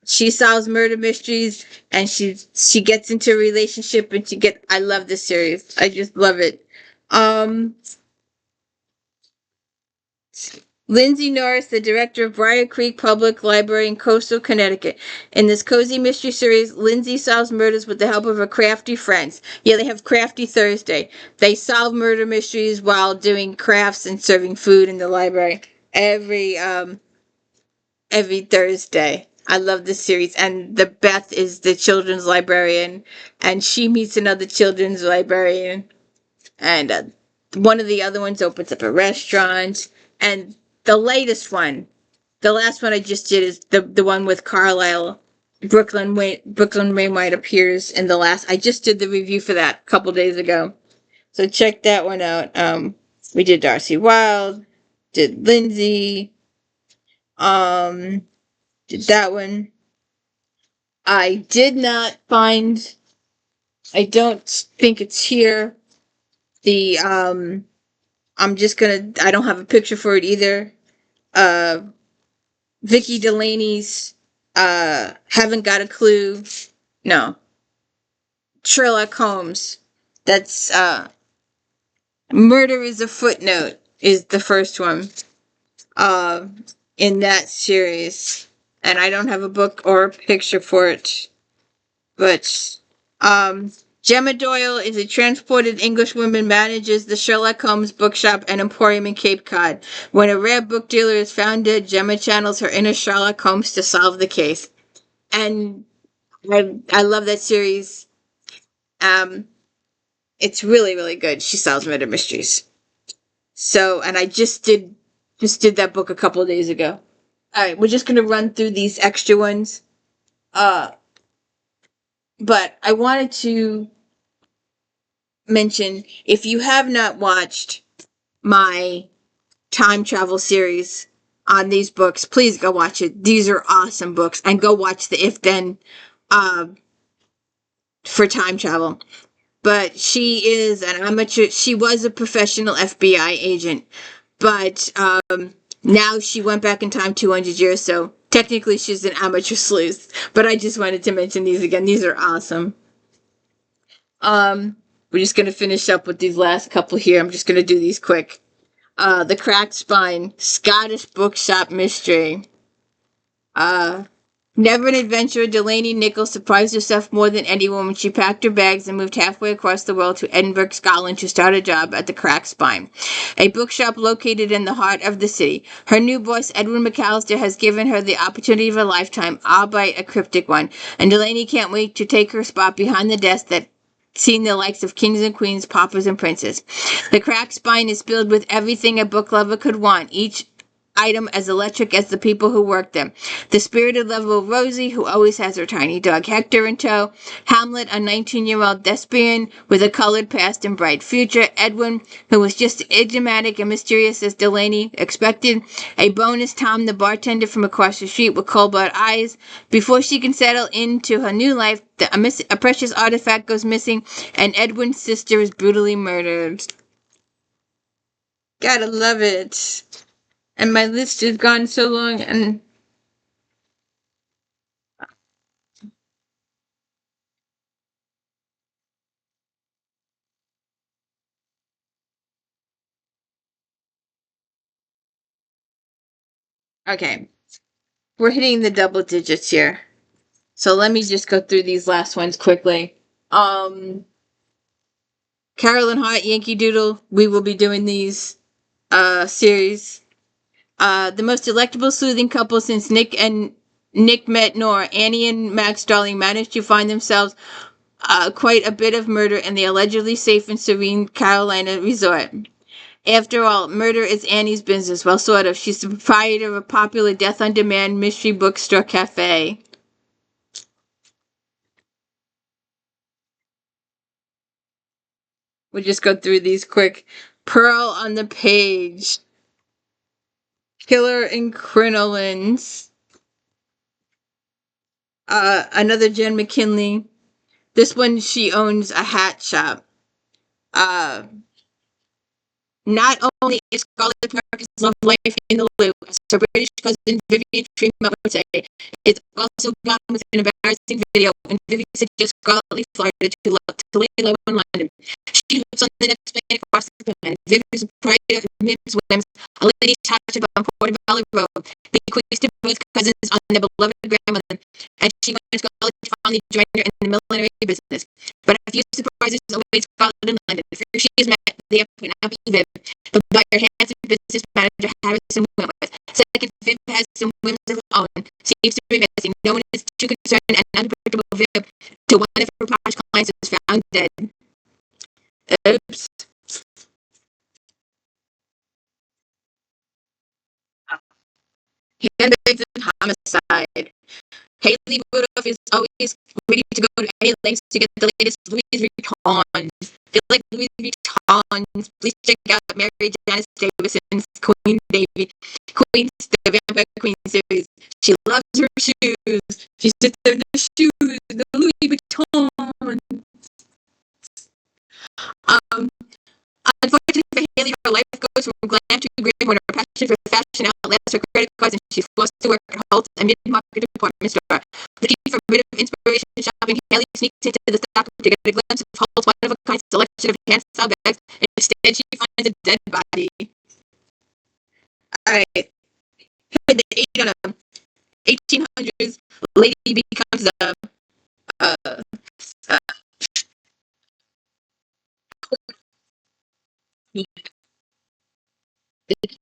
she solves murder mysteries, and she gets into a relationship, and I love this series. I just love it. Lindsay Norris, the director of Briar Creek Public Library in coastal Connecticut. In this cozy mystery series, Lindsay solves murders with the help of her crafty friends. Yeah, they have Crafty Thursday. They solve murder mysteries while doing crafts and serving food in the library every Thursday. I love this series. And the Beth is the children's librarian, and she meets another children's librarian. And one of the other ones opens up a restaurant. And the latest one, the last one I just did, is the one with Carlisle. Brooklyn Wainwright appears in the last. I just did the review for that a couple days ago. So check that one out. We did Darcy Wilde, did Lindsay, did that one. I did not find, I don't think it's here. I don't have a picture for it either. Vicky Delaney's Haven't Got a Clue. No. Sherlock Holmes. That's Murder is a Footnote is the first one in that series. And I don't have a book or a picture for it. But Gemma Doyle is a transported Englishwoman, manages the Sherlock Holmes bookshop and emporium in Cape Cod. When a rare book dealer is found dead, Gemma channels her inner Sherlock Holmes to solve the case. And I love that series. It's really, really good. She solves murder mysteries. So, and I just did that book a couple of days ago. All right, we're just going to run through these extra ones. But I wanted to mention, if you have not watched my time travel series on these books, please go watch it. These are awesome books. And go watch the If Then for time travel. But she is an amateur. She was a professional FBI agent, but now she went back in time 200 years, so technically she's an amateur sleuth. But I just wanted to mention these again. These are awesome. We're just going to finish up with these last couple here. I'm just going to do these quick. The Cracked Spine, Scottish Bookshop Mystery. Never an adventurer, Delaney Nichols surprised herself more than anyone when she packed her bags and moved halfway across the world to Edinburgh, Scotland to start a job at the Cracked Spine, a bookshop located in the heart of the city. Her new boss, Edwin McAllister, has given her the opportunity of a lifetime, albeit a cryptic one, and Delaney can't wait to take her spot behind the desk that seen the likes of kings and queens, paupers and princes. The Cracked Spine is filled with everything a book lover could want, each item as electric as the people who work them. The spirited level Rosie, who always has her tiny dog Hector in tow. Hamlet, a 19-year-old thespian with a colored past and bright future. Edwin, who was just as enigmatic and mysterious as Delaney expected. A bonus Tom, the bartender from across the street with cobalt eyes. Before she can settle into her new life, a precious artifact goes missing, and Edwin's sister is brutally murdered. Gotta love it. And my list has gone so long, and okay, we're hitting the double digits here. So let me just go through these last ones quickly. Carolyn Hart, Yankee Doodle. We will be doing these series. The most delectable, soothing couple since Nick met Nora, Annie and Max Darling, managed to find themselves quite a bit of murder in the allegedly safe and serene Carolina resort. After all, murder is Annie's business. Well, sort of. She's the proprietor of a popular death-on-demand mystery bookstore cafe. We'll just go through these quick. Pearl on the Page. Killer and Crinolines. Another Jenn Mckinlay. This one, she owns a hat shop. Not only is Scarlett Marcus' love life in the loop, as her British cousin Vivian Tremont would say, it's also gone with an embarrassing video when Vivian suggests Scarlett flirted to lay low in London. She lives on the next plane across the planet. Vivian's pride of Mims Williams, a lady touched on Portobello Road, bequeaths to both cousins on their beloved grandmother, and she wanted Scarlett to finally join her in the millinery business. But a few surprises await Scarlett in London. First, she is met the happy Viv, but by her handsome business manager Harrison Wentworth. Second, Viv has some whims of her own. Seems to be missing. No one is too concerned and unpredictable Viv till one of her posh clients is found dead. Oops. Handbags of homicide. Haley Rudolph is always ready to go to any lengths to get the latest Louis Vuitton. If you like Louis Vuitton, please check out Mary Janice Davison's Queen Davy, the Vampire Queen series. She loves her shoes. She sits there in the shoes, the Louis Vuitton. Unfortunately for Haley, her life goes from glam to grim when her passion for fashion outlasts her credit cards and she's forced to work at Holt's, a mid-market department store. Looking for a bit of inspiration shopping, Haley sneaks into the stock to get a glimpse of Holt's one-of-a-kind selection of hand-style bags, and instead she finds a dead body. Alright. In the 1800s, lady becomes a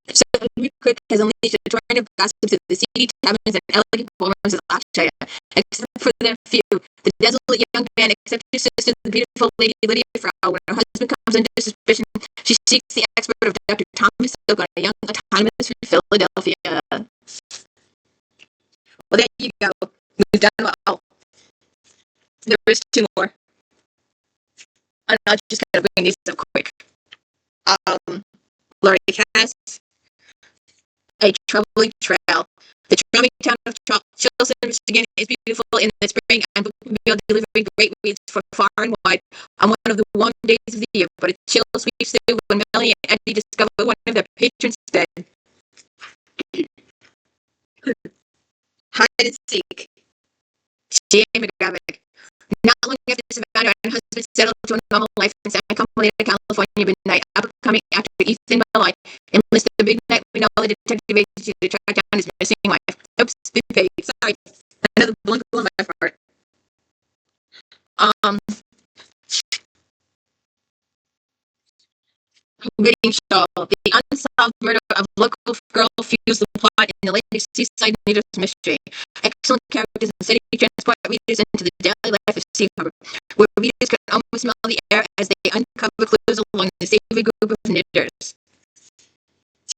so Quick has unleashed a torrent of gossip to the seedy taverns and elegant ballrooms of Oxfordshire. Except for their few, the desolate young man accepts her sister, the beautiful lady Lydia Frau. When her husband comes under suspicion, she seeks the expert of Dr. Thomas Silk on a young autonomous from Philadelphia. Well, there you go. We've done well. There is two more. And I'll just kind of bring these up quick. Florida has a troubling trail. The charming town of Charleston, Michigan is beautiful in the spring and will be delivering great reads from far and wide on one of the warm days of the year, but a chill sweeps through when Melanie and Eddie discover one of their patrons dead. Hide and seek. J. McGavick. Not long after Savannah and her husband settled to a normal life in San California, midnight, upcoming actor Ethan Belli enlisted the big night window detective agency to track down his missing wife. Oops, big page. Sorry. Another blank on my part. Reading show. The unsolved murder of local girl fused the plot in the latest seaside news mystery. Excellent characters and city transport readers into the daily life of Sea Harbor, where readers can almost smell the air as they uncover clues along the savory group of knitters.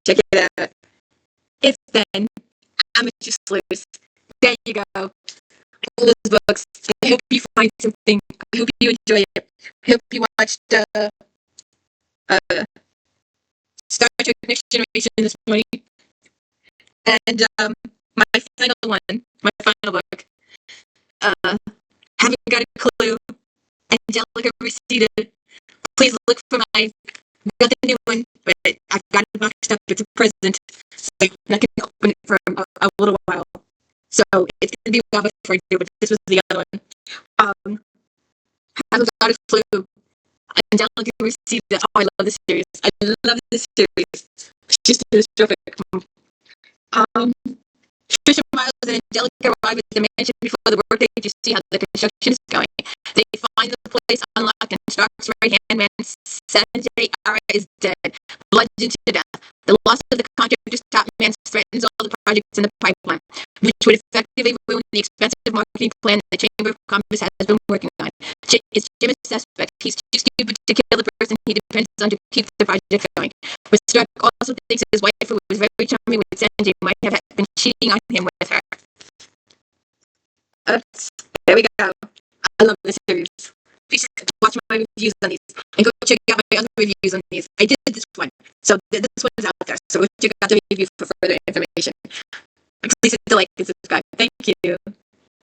Check it out. It's then Amateur Sleuths. There you go. All those books. I hope you find something. I hope you enjoy it. I hope you watched Star Trek Next Generation this morning. And my final book, Haven't Got a Clue, Angelica Reseda. Please look for my, got the new one, but I've got it boxed up. It's a present, so I'm not going to open it for a little while. So it's going to be a while before I do, but this was the other one. Haven't Got a Clue, Angelica Reseda. Oh, I love this series. I love this series. She's just terrific. Trisha Miles and Angelica arrive at the mansion before the workday to see how the construction is going. They find the place unlocked and Stark's right-hand man, Sanjay Ara, is dead, bludgeoned to death. The loss of the contractor's top man threatens all the projects in the pipeline, which would effectively ruin the expensive marketing plan the Chamber of Commerce has been working on. It's Jim a suspect. He's too stupid to kill the person he depends on to keep the project going. But Stark also thinks his wife, who was very charming with Sanjay, might have been cheating on him with her. There we go. I love this series. Please watch my reviews on these and go check out my other reviews on these. I did this one, so this one's out there. So go check out the review for further information. Please hit the like and subscribe. Thank you.